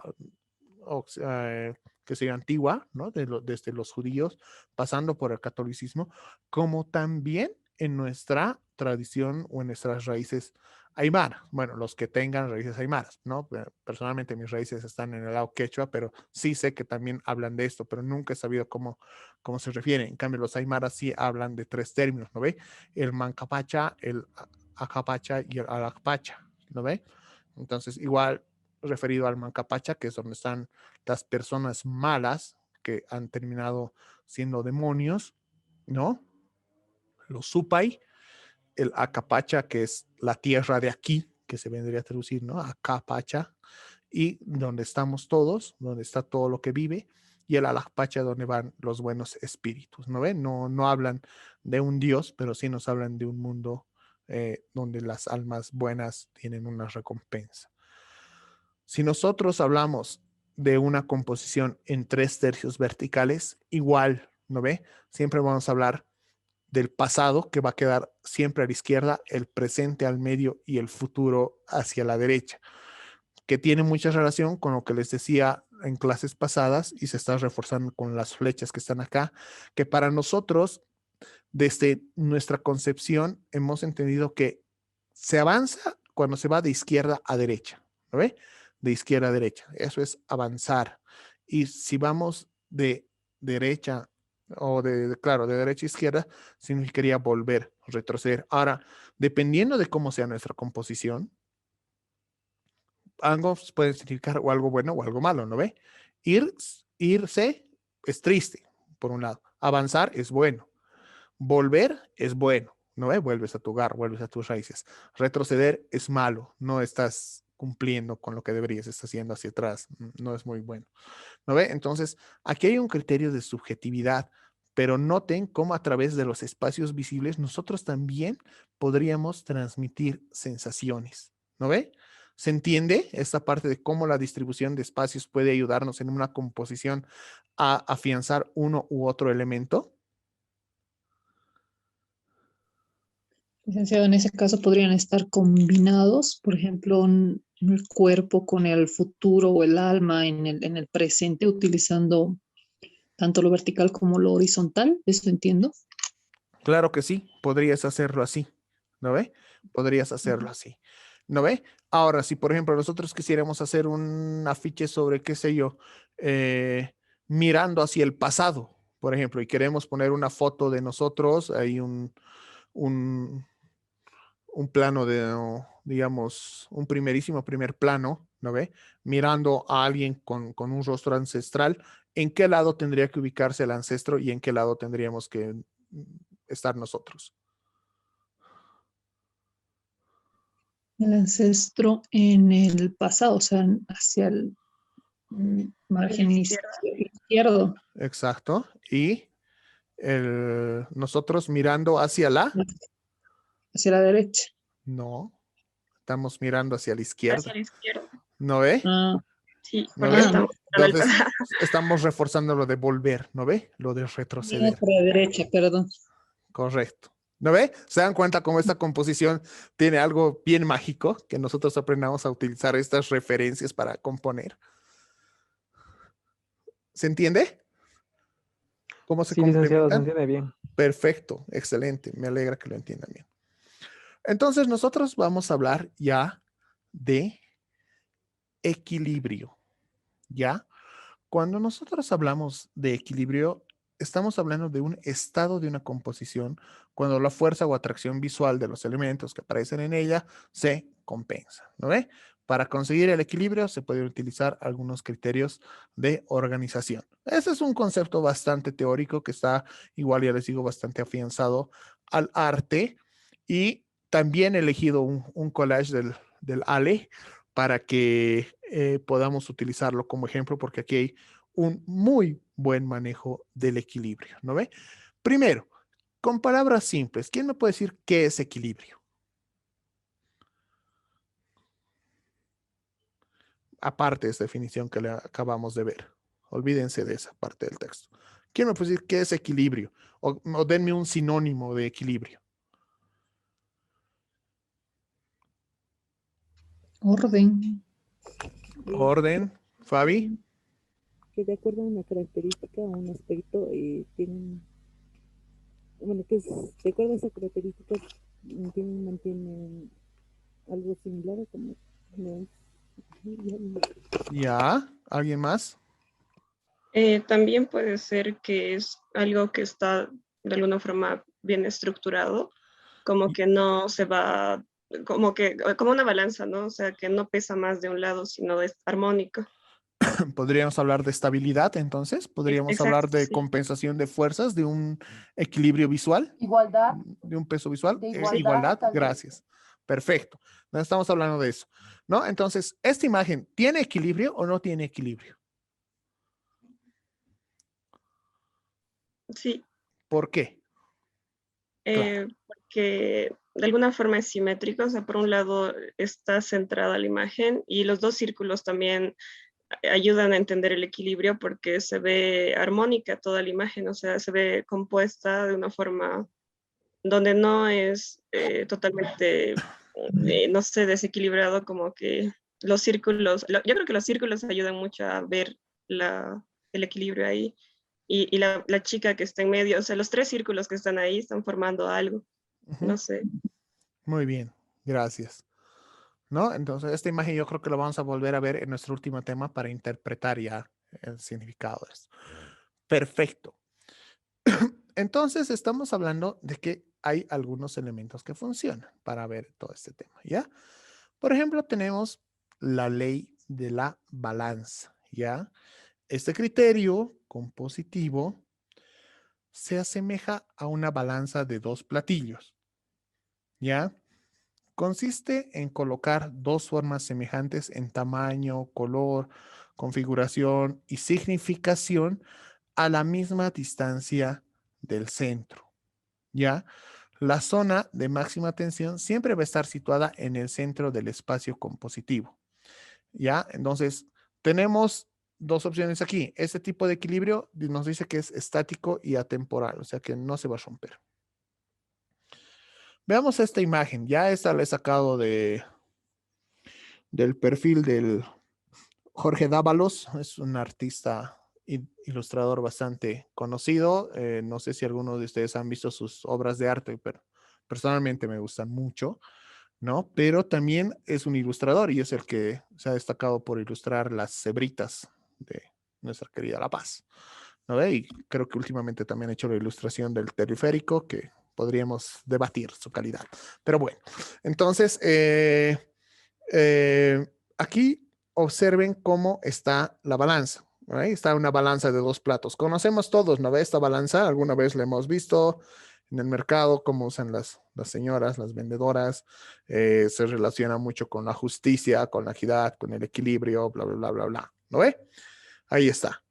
que sea antigua, ¿no? Desde los judíos, pasando por el catolicismo, como también en nuestra tradición o en nuestras raíces aymaras. Bueno, los que tengan raíces aymaras, ¿no? Personalmente mis raíces están en el lado quechua, pero sí sé que también hablan de esto, pero nunca he sabido cómo se refiere. En cambio, los aymaras sí hablan de 3 términos, ¿no ve? El mancapacha, el acapacha y el alacpacha, ¿no ve? Entonces, igual referido al mancapacha, que es donde están las personas malas que han terminado siendo demonios, ¿no? Los supai, el acapacha, que es la tierra de aquí, que se vendría a traducir, ¿no? Acapacha, y donde estamos todos, donde está todo lo que vive, y el alacpacha, donde van los buenos espíritus, ¿no ven? No hablan de un Dios, pero sí nos hablan de un mundo donde las almas buenas tienen una recompensa. Si nosotros hablamos de una composición en 3 tercios verticales, igual, ¿no ve? Siempre vamos a hablar del pasado, que va a quedar siempre a la izquierda, el presente al medio y el futuro hacia la derecha, que tiene mucha relación con lo que les decía en clases pasadas y se está reforzando con las flechas que están acá, que para nosotros, desde nuestra concepción, hemos entendido que se avanza cuando se va de izquierda a derecha, ¿no ve? De izquierda a derecha, eso es avanzar. Y si vamos de derecha o claro, de derecha a izquierda, significaría volver, retroceder. Ahora, dependiendo de cómo sea nuestra composición, algo puede significar o algo bueno o algo malo, ¿no ve? Irse es triste, por un lado. Avanzar es bueno. Volver es bueno, ¿no ve? Vuelves a tu hogar, vuelves a tus raíces. Retroceder es malo, no estás cumpliendo con lo que deberías, estás yendo hacia atrás, no es muy bueno, ¿no ve? Entonces, aquí hay un criterio de subjetividad, pero noten cómo a través de los espacios visibles nosotros también podríamos transmitir sensaciones, ¿no ve? ¿Se entiende esta parte de cómo la distribución de espacios puede ayudarnos en una composición a afianzar uno u otro elemento? Licenciado, en ese caso podrían estar combinados, por ejemplo, el cuerpo con el futuro o el alma en el presente, utilizando tanto lo vertical como lo horizontal. ¿Eso entiendo? Claro que sí, podrías hacerlo así, ¿no ve? Podrías hacerlo así, ¿no ve? Ahora, si por ejemplo nosotros quisiéramos hacer un afiche sobre, qué sé yo, mirando hacia el pasado, por ejemplo, y queremos poner una foto de nosotros, hay un, un plano digamos, un primer plano, ¿no ve? Mirando a alguien con un rostro ancestral, ¿En qué lado tendría que ubicarse el ancestro y en qué lado tendríamos que estar nosotros? El ancestro en el pasado, o sea, hacia el margen izquierdo, Exacto. Y nosotros mirando hacia la... hacia la derecha. No, estamos mirando hacia la izquierda. Hacia la izquierda. ¿No ve? Ah, Sí, ¿No porque ve? estamos en el Entonces, pasado. estamos reforzando lo de volver, ¿no ve? Lo de retroceder. hacia la derecha, perdón. Correcto. ¿No ve? ¿Se dan cuenta cómo esta composición tiene algo bien mágico? Que nosotros aprendamos a utilizar estas referencias para componer. ¿Se entiende? ¿Cómo se Sí, licenciado, se complementan? entiende bien. Perfecto, excelente. Me alegra que lo entiendan bien. Entonces, nosotros vamos a hablar ya de equilibrio. ¿Ya? Cuando nosotros hablamos de equilibrio, estamos hablando de un estado de una composición cuando la fuerza o atracción visual de los elementos que aparecen en ella se compensa, ¿no ve? Para conseguir el equilibrio se pueden utilizar algunos criterios de organización. Ese es un concepto bastante teórico que está, igual ya les digo, bastante afianzado al arte y también he elegido un collage del Ale para que podamos utilizarlo como ejemplo, porque aquí hay un muy buen manejo del equilibrio, ¿no ve? Primero, con palabras simples, ¿quién me puede decir qué es equilibrio? Aparte de esta definición que le acabamos de ver. Olvídense de esa parte del texto. ¿Quién me puede decir qué es equilibrio? O denme un sinónimo de equilibrio. Orden. Y Orden, Fabi. que de acuerdo a una característica o un aspecto, tienen, bueno, que es, de acuerdo a esa característica, mantienen algo similar o como no es. Ya, ¿alguien más? También puede ser que es algo que está de alguna forma bien estructurado, como que no se va, como una balanza, ¿no? O sea, que no pesa más de un lado, sino es armónico. Podríamos hablar de estabilidad, entonces. Podríamos hablar Exacto, de sí. compensación de fuerzas, de un equilibrio visual, Igualdad. de un peso visual. De igualdad, Igualdad, tal vez. gracias. Perfecto. No estamos hablando de eso, ¿no? Entonces, ¿esta imagen tiene equilibrio o no tiene equilibrio? Sí, ¿Por qué? Claro. porque de alguna forma es simétrico, o sea, por un lado está centrada la imagen y los dos círculos también ayudan a entender el equilibrio porque se ve armónica toda la imagen, o sea, se ve compuesta de una forma donde no es totalmente, no sé, desequilibrado, como que los círculos, yo creo que los círculos ayudan mucho a ver el equilibrio ahí. Y la chica que está en medio, o sea, los tres círculos que están ahí están formando algo, no sé. Muy bien, gracias. ¿No? Entonces, esta imagen yo creo que la vamos a volver a ver en nuestro último tema para interpretar ya el significado de esto. Perfecto. Entonces, estamos hablando de que hay algunos elementos que funcionan para ver todo este tema, ¿ya? Por ejemplo, tenemos la ley de la balanza, ¿ya? Este criterio compositivo se asemeja a una balanza de dos platillos, ¿ya? Consiste en colocar dos formas semejantes en tamaño, color, configuración y significación a la misma distancia del centro, ¿ya? La zona de máxima tensión siempre va a estar situada en el centro del espacio compositivo, ¿ya? Entonces, tenemos dos opciones aquí. Este tipo de equilibrio nos dice que es estático y atemporal, o sea que no se va a romper. Veamos esta imagen. Ya esta la he sacado del perfil del Jorge Dávalos. Es un artista ilustrador bastante conocido. No sé si algunos de ustedes han visto sus obras de arte, pero personalmente me gustan mucho, ¿no? Pero también es un ilustrador y es el que se ha destacado por ilustrar las cebritas de nuestra querida La Paz, ¿no? Y creo que últimamente también ha hecho la ilustración del teleférico, que podríamos debatir su calidad. Pero bueno, entonces, aquí observen cómo está la balanza. Ahí está una balanza de 2 platos. Conocemos todos, ¿no ve? Esta balanza, alguna vez la hemos visto en el mercado, cómo usan las señoras, las vendedoras. Se relaciona mucho con la justicia, con la equidad, con el equilibrio, bla, bla, bla, bla, bla. ¿No ve? Ahí está.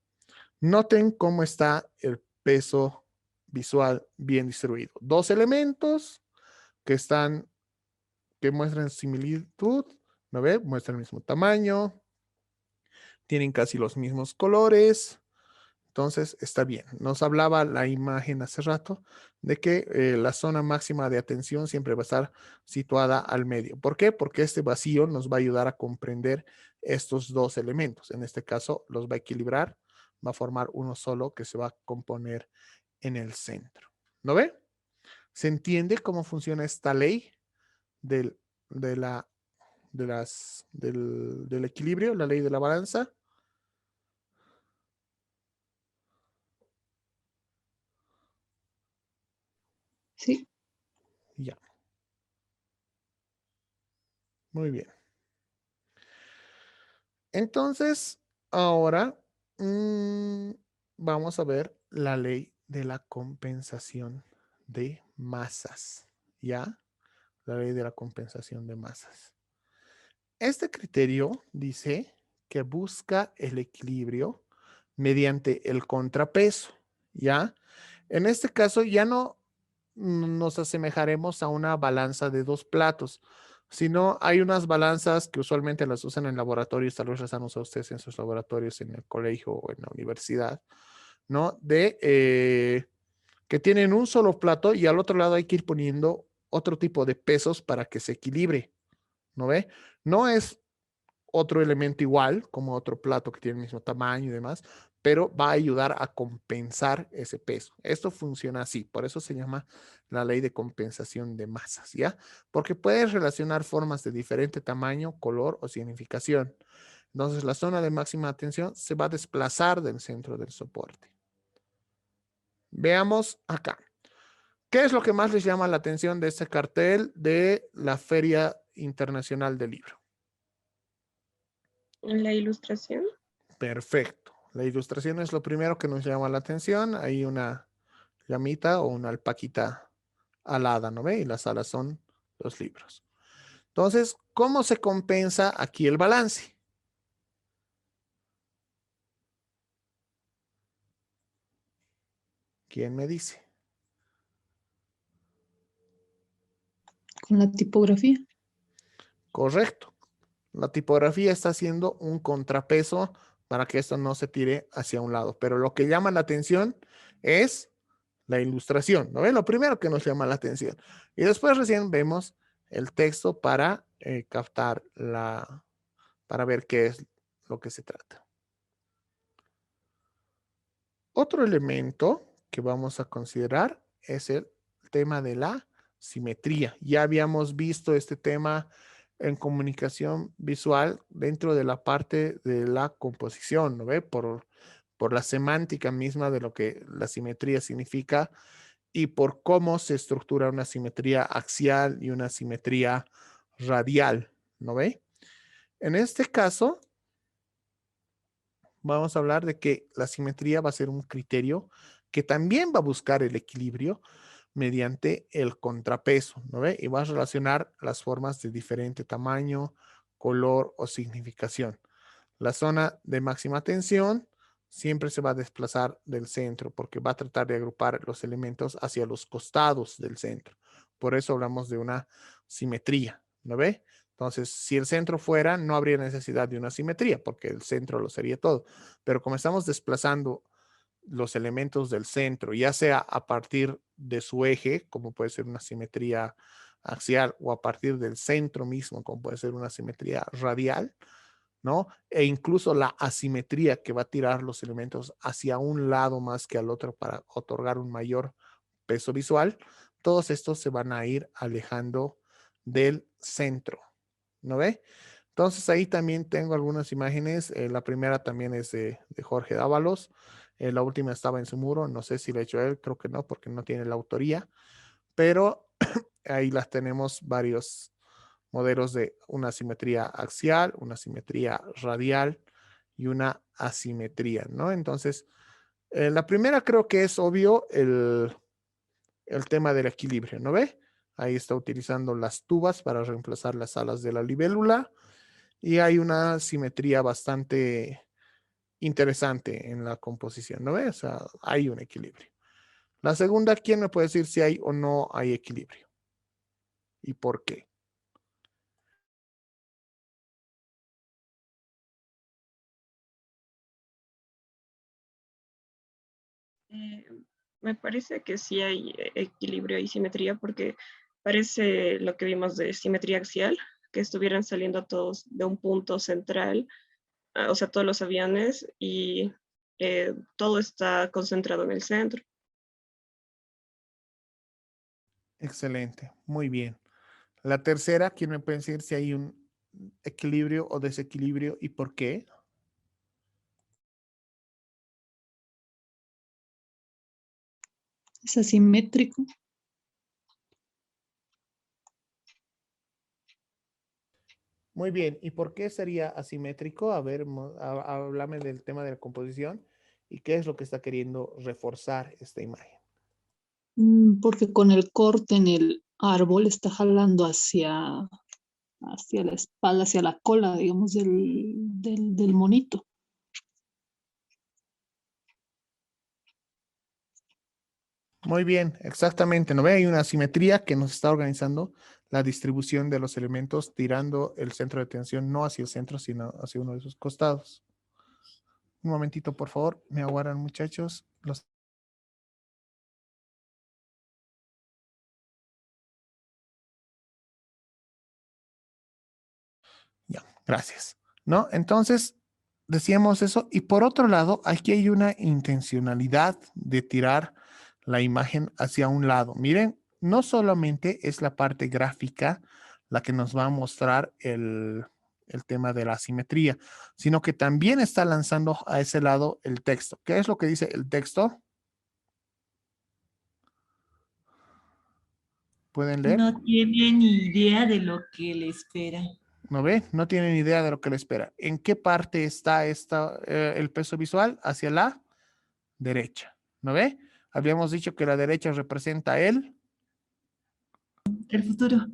Noten cómo está el peso visual bien distribuido. 2 elementos que muestran similitud, ¿no ve? Muestran el mismo tamaño, tienen casi los mismos colores. Entonces, está bien. Nos hablaba la imagen hace rato de que la zona máxima de atención siempre va a estar situada al medio. ¿Por qué? Porque este vacío nos va a ayudar a comprender estos 2 elementos. En este caso, los va a equilibrar, va a formar uno solo que se va a componer en el centro. ¿No ve? ¿Se entiende cómo funciona esta ley del equilibrio, la ley de la balanza? Sí. Ya. Muy bien. Entonces, ahora vamos a ver la ley de la compensación de masas. ¿Ya? La ley de la compensación de masas. Este criterio dice que busca el equilibrio mediante el contrapeso. ¿Ya? En este caso ya no nos asemejaremos a una balanza de 2 platos, sino hay unas balanzas que usualmente las usan en laboratorios, tal vez las han usado ustedes en sus laboratorios, en el colegio o en la universidad, ¿no? Que tienen un solo plato y al otro lado hay que ir poniendo otro tipo de pesos para que se equilibre, ¿no ve? No es otro elemento igual, como otro plato que tiene el mismo tamaño y demás, pero va a ayudar a compensar ese peso. Esto funciona así, por eso se llama la ley de compensación de masas, ¿ya? Porque puedes relacionar formas de diferente tamaño, color o significación. Entonces, la zona de máxima atención se va a desplazar del centro del soporte. Veamos acá. ¿Qué es lo que más les llama la atención de este cartel de la Feria Internacional del Libro? La ilustración. Perfecto. La ilustración es lo primero que nos llama la atención. Hay una llamita o una alpaquita alada, ¿no ve? Y las alas son los libros. Entonces, ¿cómo se compensa aquí el balance? ¿Quién me dice? Con la tipografía. Correcto. La tipografía está haciendo un contrapeso para que esto no se tire hacia un lado. Pero lo que llama la atención es la ilustración, ¿no ven? Lo primero que nos llama la atención. Y después recién vemos el texto para captar para ver qué es lo que se trata. Otro elemento que vamos a considerar es el tema de la simetría. Ya habíamos visto este tema en comunicación visual dentro de la parte de la composición, ¿no ve? Por la semántica misma de lo que la simetría significa y por cómo se estructura una simetría axial y una simetría radial, ¿no ve? En este caso, vamos a hablar de que la simetría va a ser un criterio que también va a buscar el equilibrio mediante el contrapeso, ¿no ve? Y va a relacionar las formas de diferente tamaño, color o significación. La zona de máxima tensión siempre se va a desplazar del centro porque va a tratar de agrupar los elementos hacia los costados del centro. Por eso hablamos de una simetría, ¿no ve? Entonces, si el centro fuera, no habría necesidad de una simetría porque el centro lo sería todo. Pero como estamos desplazando los elementos del centro, ya sea a partir de su eje, como puede ser una simetría axial, o a partir del centro mismo, como puede ser una simetría radial, ¿no? E incluso la asimetría que va a tirar los elementos hacia un lado más que al otro para otorgar un mayor peso visual, todos estos se van a ir alejando del centro, ¿no ve? Entonces ahí también tengo algunas imágenes. La primera también es de Jorge Dávalos. La última estaba en su muro. No sé si la ha hecho él, creo que no, porque no tiene la autoría. Pero ahí las tenemos varios modelos de una simetría axial, una simetría radial y una asimetría, ¿no? Entonces, la primera creo que es obvio el tema del equilibrio, ¿no ve? Ahí está utilizando las tubas para reemplazar las alas de la libélula y hay una simetría bastante interesante en la composición, ¿no ve? O sea, hay un equilibrio. La segunda, ¿quién me puede decir si hay o no hay equilibrio? ¿Y por qué? Eh, Me parece que sí hay equilibrio y simetría porque parece lo que vimos de simetría axial, que estuvieran saliendo todos de un punto central, o sea, todos los aviones y todo está concentrado en el centro. Excelente, muy bien. La tercera, ¿quién me puede decir si hay un equilibrio o desequilibrio y por qué? Es asimétrico. Muy bien, ¿y por qué sería asimétrico? A ver, háblame del tema de la composición y qué es lo que está queriendo reforzar esta imagen. Porque con el corte en el árbol está jalando hacia la espalda, hacia la cola, digamos, del monito. Muy bien, exactamente. ¿No ve? Hay una asimetría que nos está organizando la distribución de los elementos, tirando el centro de tensión no hacia el centro, sino hacia uno de sus costados. Un momentito, por favor. Me aguardan, muchachos. Ya, gracias. ¿No? Entonces, decíamos eso. Y por otro lado, aquí hay una intencionalidad de tirar la imagen hacia un lado. Miren, no solamente es la parte gráfica la que nos va a mostrar el tema de la asimetría, sino que también está lanzando a ese lado el texto. ¿Qué es lo que dice el texto? ¿Pueden leer? No tiene ni idea de lo que le espera. ¿No ve? No tienen idea de lo que le espera. ¿En qué parte está el peso visual? Hacia la derecha. ¿No ve? Habíamos dicho que la derecha representa el futuro.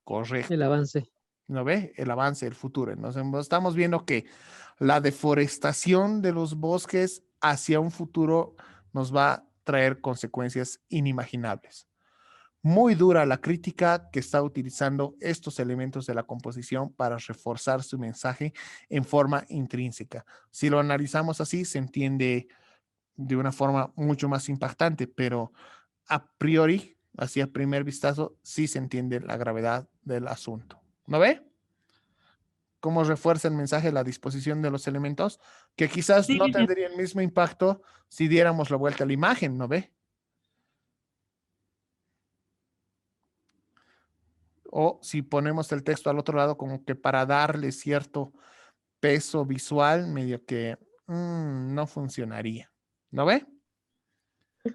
correcto. El avance. ¿No ve? El avance, el futuro. Estamos viendo que la deforestación de los bosques hacia un futuro nos va a traer consecuencias inimaginables. Muy dura la crítica que está utilizando estos elementos de la composición para reforzar su mensaje en forma intrínseca. Si lo analizamos así, se entiende de una forma mucho más impactante, pero a priori, así a primer vistazo, sí se entiende la gravedad del asunto. ¿No ve? Cómo refuerza el mensaje la disposición de los elementos, que quizás no tendría el mismo impacto si diéramos la vuelta a la imagen, ¿no ve? O si ponemos el texto al otro lado, como que para darle cierto peso visual, medio que no funcionaría. ¿No ve?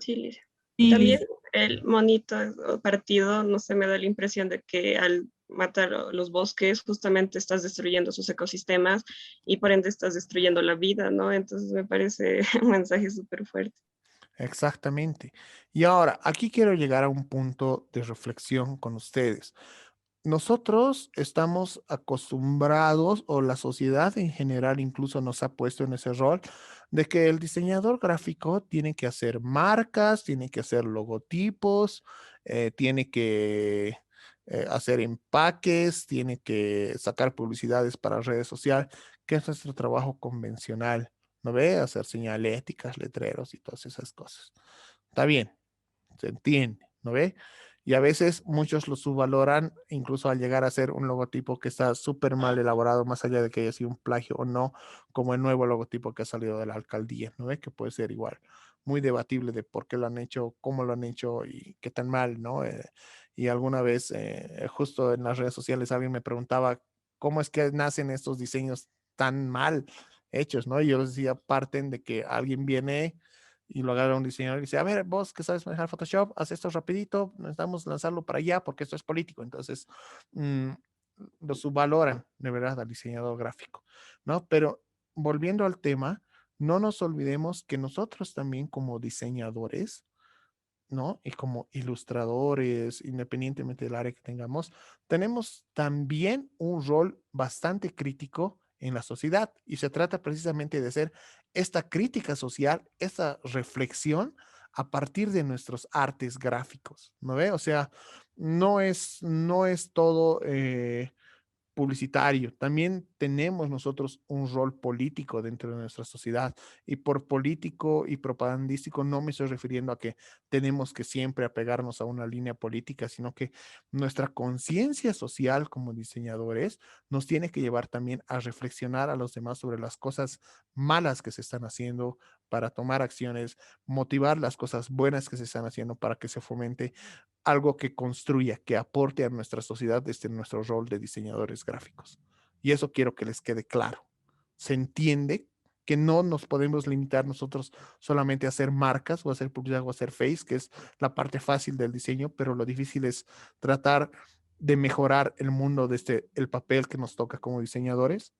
Sí. Sí, También el monito partido, no sé, me da la impresión de que al matar los bosques justamente estás destruyendo sus ecosistemas y por ende estás destruyendo la vida, ¿no? Entonces me parece un mensaje súper fuerte. Exactamente. Y ahora, aquí quiero llegar a un punto de reflexión con ustedes. Nosotros estamos acostumbrados, o la sociedad en general incluso nos ha puesto en ese rol, de que el diseñador gráfico tiene que hacer marcas, tiene que hacer logotipos, tiene que hacer empaques, tiene que sacar publicidades para redes sociales, que es nuestro trabajo convencional, ¿no ve? Hacer señaléticas, letreros y todas esas cosas. Está bien, se entiende, ¿no ve? Y a veces muchos lo subvaloran, incluso al llegar a ser un logotipo que está súper mal elaborado, más allá de que haya sido un plagio o no, como el nuevo logotipo que ha salido de la alcaldía, ¿no ve? Que puede ser igual, muy debatible de por qué lo han hecho, cómo lo han hecho y qué tan mal, ¿no? Y alguna vez, justo en las redes sociales, alguien me preguntaba cómo es que nacen estos diseños tan mal hechos, ¿no? Y yo les decía, parten de que alguien viene y lo agarra un diseñador y dice, a ver, vos que sabes manejar Photoshop, haz esto rapidito, necesitamos lanzarlo para allá porque esto es político. Entonces, lo subvaloran de verdad al diseñador gráfico, ¿no? Pero volviendo al tema, no nos olvidemos que nosotros también como diseñadores, ¿no? Y como ilustradores, independientemente del área que tengamos, tenemos también un rol bastante crítico en la sociedad y se trata precisamente de hacer esta crítica social, esta reflexión a partir de nuestros artes gráficos, ¿no ve? O sea, no es todo publicitario. También tenemos nosotros un rol político dentro de nuestra sociedad. Y por político y propagandístico no me estoy refiriendo a que tenemos que siempre apegarnos a una línea política, sino que nuestra conciencia social como diseñadores nos tiene que llevar también a reflexionar a los demás sobre las cosas malas que se están haciendo para tomar acciones, motivar las cosas buenas que se están haciendo para que se fomente algo que construya, que aporte a nuestra sociedad desde nuestro rol de diseñadores gráficos. Y eso quiero que les quede claro. Se entiende que no nos podemos limitar nosotros solamente a hacer marcas o a hacer publicidad o a hacer face, que es la parte fácil del diseño, pero lo difícil es tratar de mejorar el mundo desde el papel que nos toca como diseñadores.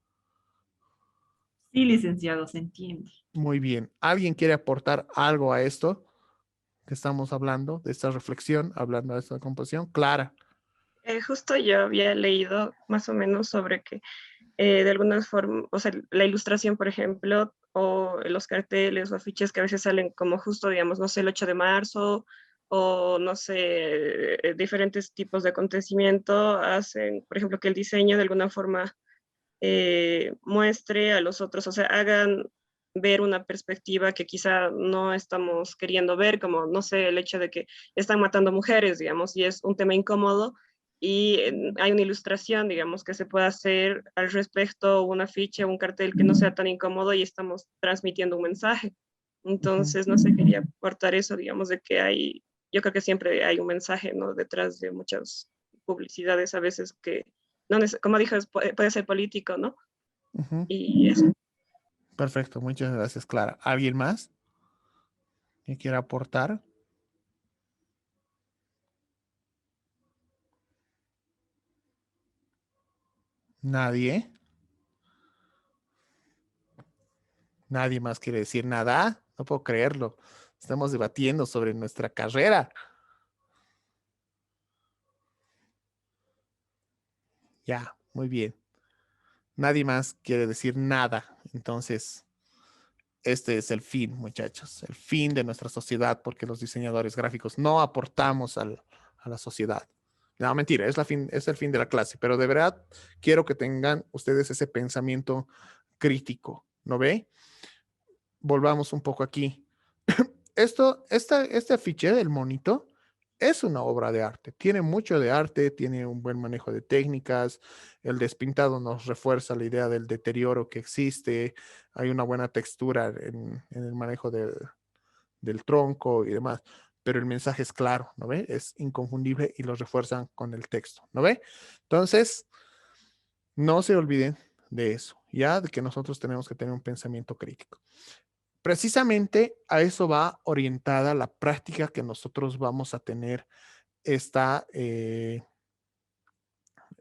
Sí, licenciado, se entiende. Muy bien. ¿Alguien quiere aportar algo a esto que estamos hablando, de esta reflexión, hablando de esta composición? Clara. Justo yo había leído más o menos sobre que de algunas formas, o sea, la ilustración, por ejemplo, o los carteles o afiches que a veces salen como justo, digamos, no sé, el 8 de marzo, o no sé, diferentes tipos de acontecimiento, hacen, por ejemplo, que el diseño de alguna forma muestre a los otros, o sea, hagan ver una perspectiva que quizá no estamos queriendo ver, como, no sé, el hecho de que están matando mujeres, digamos, y es un tema incómodo, y hay una ilustración, digamos, que se pueda hacer al respecto, un afiche, un cartel que no sea tan incómodo y estamos transmitiendo un mensaje. Entonces, no sé, quería aportar eso, digamos, de que hay, yo creo que siempre hay un mensaje, ¿no? Detrás de muchas publicidades a veces que, no como dijo, puede ser político, ¿no? Ujú. Y eso. Perfecto, muchas gracias, Clara. ¿Alguien más que quiera aportar? Nadie. Nadie más quiere decir nada. No puedo creerlo. Estamos debatiendo sobre nuestra carrera. Ya, muy bien. Nadie más quiere decir nada. Entonces, este es el fin, muchachos. El fin de nuestra sociedad, porque los diseñadores gráficos no aportamos a la sociedad. No, mentira, es el fin de la clase, pero de verdad quiero que tengan ustedes ese pensamiento crítico, ¿no ve? Volvamos un poco aquí. Este afiche del monito es una obra de arte. Tiene mucho de arte, tiene un buen manejo de técnicas. El despintado nos refuerza la idea del deterioro que existe. Hay una buena textura en el manejo del tronco y demás. Pero el mensaje es claro, ¿no ve? Es inconfundible y lo refuerzan con el texto, ¿no ve? Entonces, no se olviden de eso, ya de que nosotros tenemos que tener un pensamiento crítico. Precisamente a eso va orientada la práctica que nosotros vamos a tener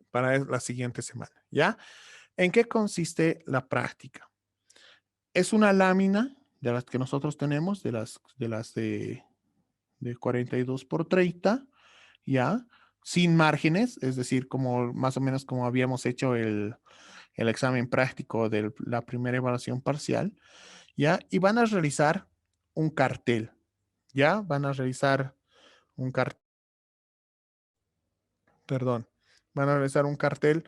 para la siguiente semana, ¿ya? ¿En qué consiste la práctica? Es una lámina de las que nosotros tenemos, de 42 por 30, ¿ya? Sin márgenes, es decir, como más o menos como habíamos hecho el examen práctico de la primera evaluación parcial, ¿ya? Y van a realizar un cartel, ¿ya? Van a realizar un cartel, perdón, van a realizar un cartel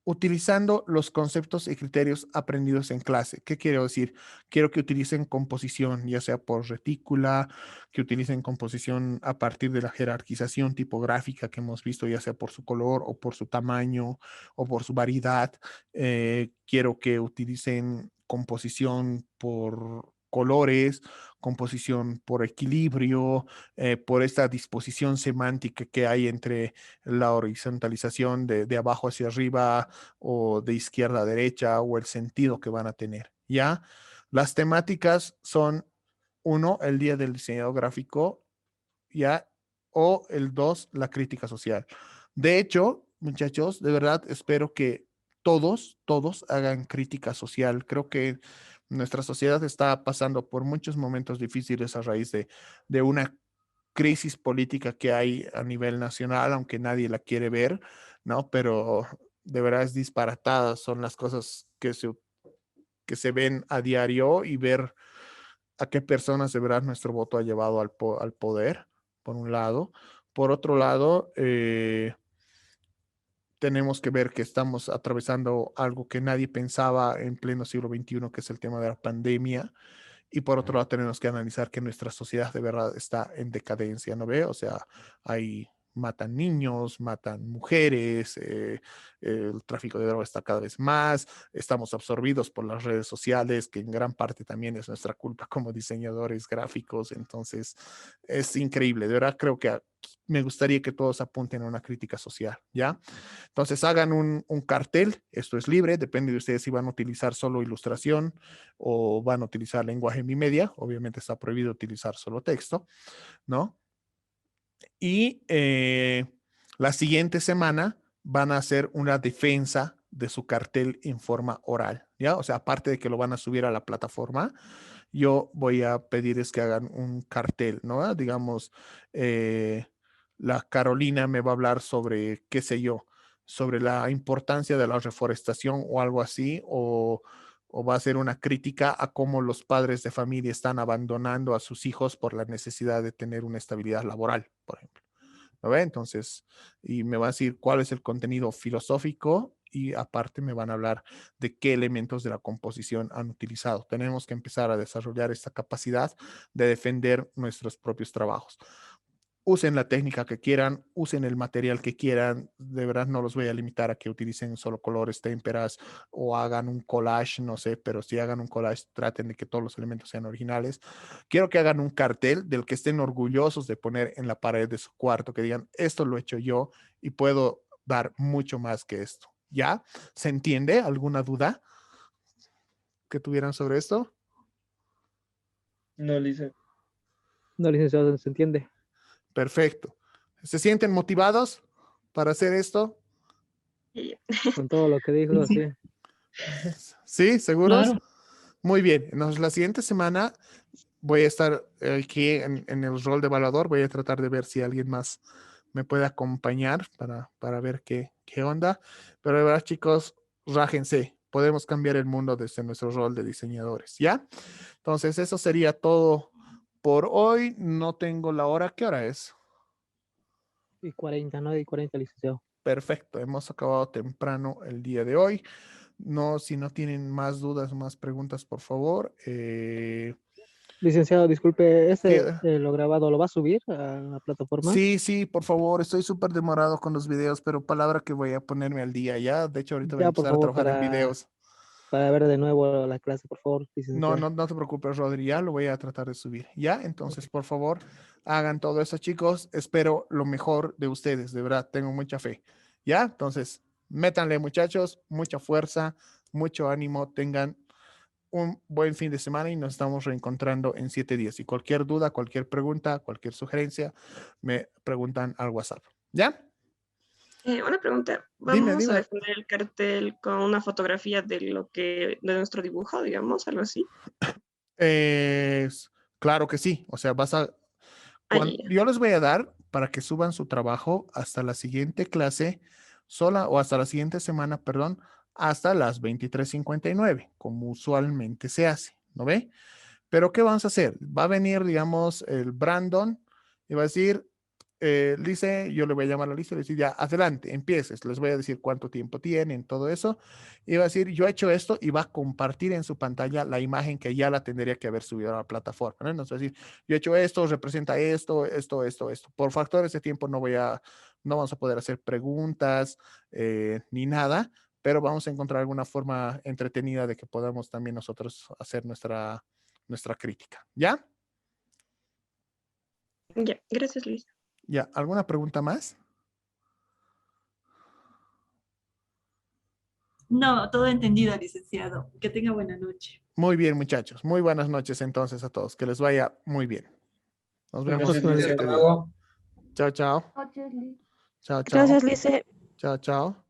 utilizando los conceptos y criterios aprendidos en clase. ¿Qué quiero decir? Quiero que utilicen composición, ya sea por retícula, que utilicen composición a partir de la jerarquización tipográfica que hemos visto, ya sea por su color o por su tamaño o por su variedad. Quiero que utilicen composición por colores, composición por equilibrio, por esta disposición semántica que hay entre la horizontalización de abajo hacia arriba o de izquierda a derecha o el sentido que van a tener, ¿ya? Las temáticas son, uno, el Día del Diseñador Gráfico, ¿ya? O el dos, la crítica social. De hecho, muchachos, de verdad espero que todos hagan crítica social. Creo que nuestra sociedad está pasando por muchos momentos difíciles a raíz de una crisis política que hay a nivel nacional, aunque nadie la quiere ver, ¿no? Pero de verdad es disparatada, son las cosas que se ven a diario, y ver a qué personas de verdad nuestro voto ha llevado al poder, por un lado. Por otro lado, tenemos que ver que estamos atravesando algo que nadie pensaba en pleno siglo XXI, que es el tema de la pandemia. Y por otro lado, tenemos que analizar que nuestra sociedad de verdad está en decadencia, ¿no ve? O sea, matan niños, matan mujeres, el tráfico de drogas está cada vez más, estamos absorbidos por las redes sociales, que en gran parte también es nuestra culpa como diseñadores gráficos. Entonces, es increíble. De verdad, creo que me gustaría que todos apunten a una crítica social, ¿ya? Entonces, hagan un cartel, esto es libre, depende de ustedes si van a utilizar solo ilustración o van a utilizar lenguaje bimedia. Obviamente está prohibido utilizar solo texto, ¿no? Y la siguiente semana van a hacer una defensa de su cartel en forma oral, ¿ya? O sea, aparte de que lo van a subir a la plataforma, yo voy a pedirles que hagan un cartel, ¿no? Digamos, la Carolina me va a hablar sobre, qué sé yo, sobre la importancia de la reforestación o algo así, o va a ser una crítica a cómo los padres de familia están abandonando a sus hijos por la necesidad de tener una estabilidad laboral, por ejemplo. ¿No ve? Entonces, y me va a decir cuál es el contenido filosófico, y aparte me van a hablar de qué elementos de la composición han utilizado. Tenemos que empezar a desarrollar esta capacidad de defender nuestros propios trabajos. Usen la técnica que quieran, usen el material que quieran. De verdad no los voy a limitar a que utilicen solo colores, témperas o hagan un collage, no sé, pero si hagan un collage, traten de que todos los elementos sean originales. Quiero que hagan un cartel del que estén orgullosos de poner en la pared de su cuarto, que digan, esto lo he hecho yo y puedo dar mucho más que esto. ¿Ya? ¿Se entiende? ¿Alguna duda que tuvieran sobre esto? No, Lisa. No, licenciado, se entiende. Perfecto. ¿Se sienten motivados para hacer esto? Y- Con todo lo que dijo, Sí. sí. ¿Sí? ¿Seguros? Claro. Muy bien. Entonces, la siguiente semana voy a estar aquí en el rol de evaluador. Voy a tratar de ver si alguien más me puede acompañar para ver qué onda. Pero de verdad, chicos, rájense. Podemos cambiar el mundo desde nuestro rol de diseñadores, ¿ya? Entonces, eso sería todo por hoy. No tengo la hora. ¿Qué hora es? Y 40, 9:40, licenciado. Perfecto. Hemos acabado temprano el día de hoy. No, si no tienen más dudas, más preguntas, por favor. Licenciado, disculpe, Queda. lo grabado lo va a subir a la plataforma? Sí, por favor. Estoy súper demorado con los videos, pero palabra que voy a ponerme al día, ¿ya? De hecho, ahorita voy a Ya, por empezar a favor, trabajar en videos. para ver de nuevo la clase, por favor, No, licenciado. no te preocupes, Rodri, ya lo voy a tratar de subir, ¿ya? Entonces, por favor, hagan todo eso, chicos. Espero lo mejor de ustedes, de verdad, tengo mucha fe, ¿ya? Entonces, métanle, muchachos, mucha fuerza, mucho ánimo, tengan un buen fin de semana y nos estamos reencontrando en 7 días. Y cualquier duda, cualquier pregunta, cualquier sugerencia, me preguntan al WhatsApp, ¿ya? Una pregunta. Dime, ¿Vamos a dime. defender el cartel con una fotografía de nuestro dibujo, digamos, algo así? Claro que sí, o sea, Ahí. yo les voy a dar para que suban su trabajo hasta la siguiente clase sola, o hasta la siguiente semana, perdón, hasta las 23:59, como usualmente se hace, ¿no ve? Pero ¿qué vamos a hacer? Va a venir, digamos, el Brandon y va a decir, Lice, yo le voy a llamar a Lice y le decir, ya, adelante, empieces. Les voy a decir cuánto tiempo tienen, todo eso. Y va a decir, yo he hecho esto, y va a compartir en su pantalla la imagen que ya la tendría que haber subido a la plataforma, ¿no? Entonces, va a decir, yo he hecho esto, representa esto. Por factores de tiempo no vamos a poder hacer preguntas ni nada, pero vamos a encontrar alguna forma entretenida de que podamos también nosotros hacer nuestra crítica, ¿ya? Ya, gracias, Luis. ¿Ya? ¿Alguna pregunta más? No, todo entendido, licenciado. Que tenga buena noche. Muy bien, muchachos. Muy buenas noches entonces a todos. Que les vaya muy bien. Nos vemos Gracias, en Lice. 7 Hasta días. luego. Chao, chao. Noches, Liz. Chao, chao. Gracias, Lice. Chao, chao.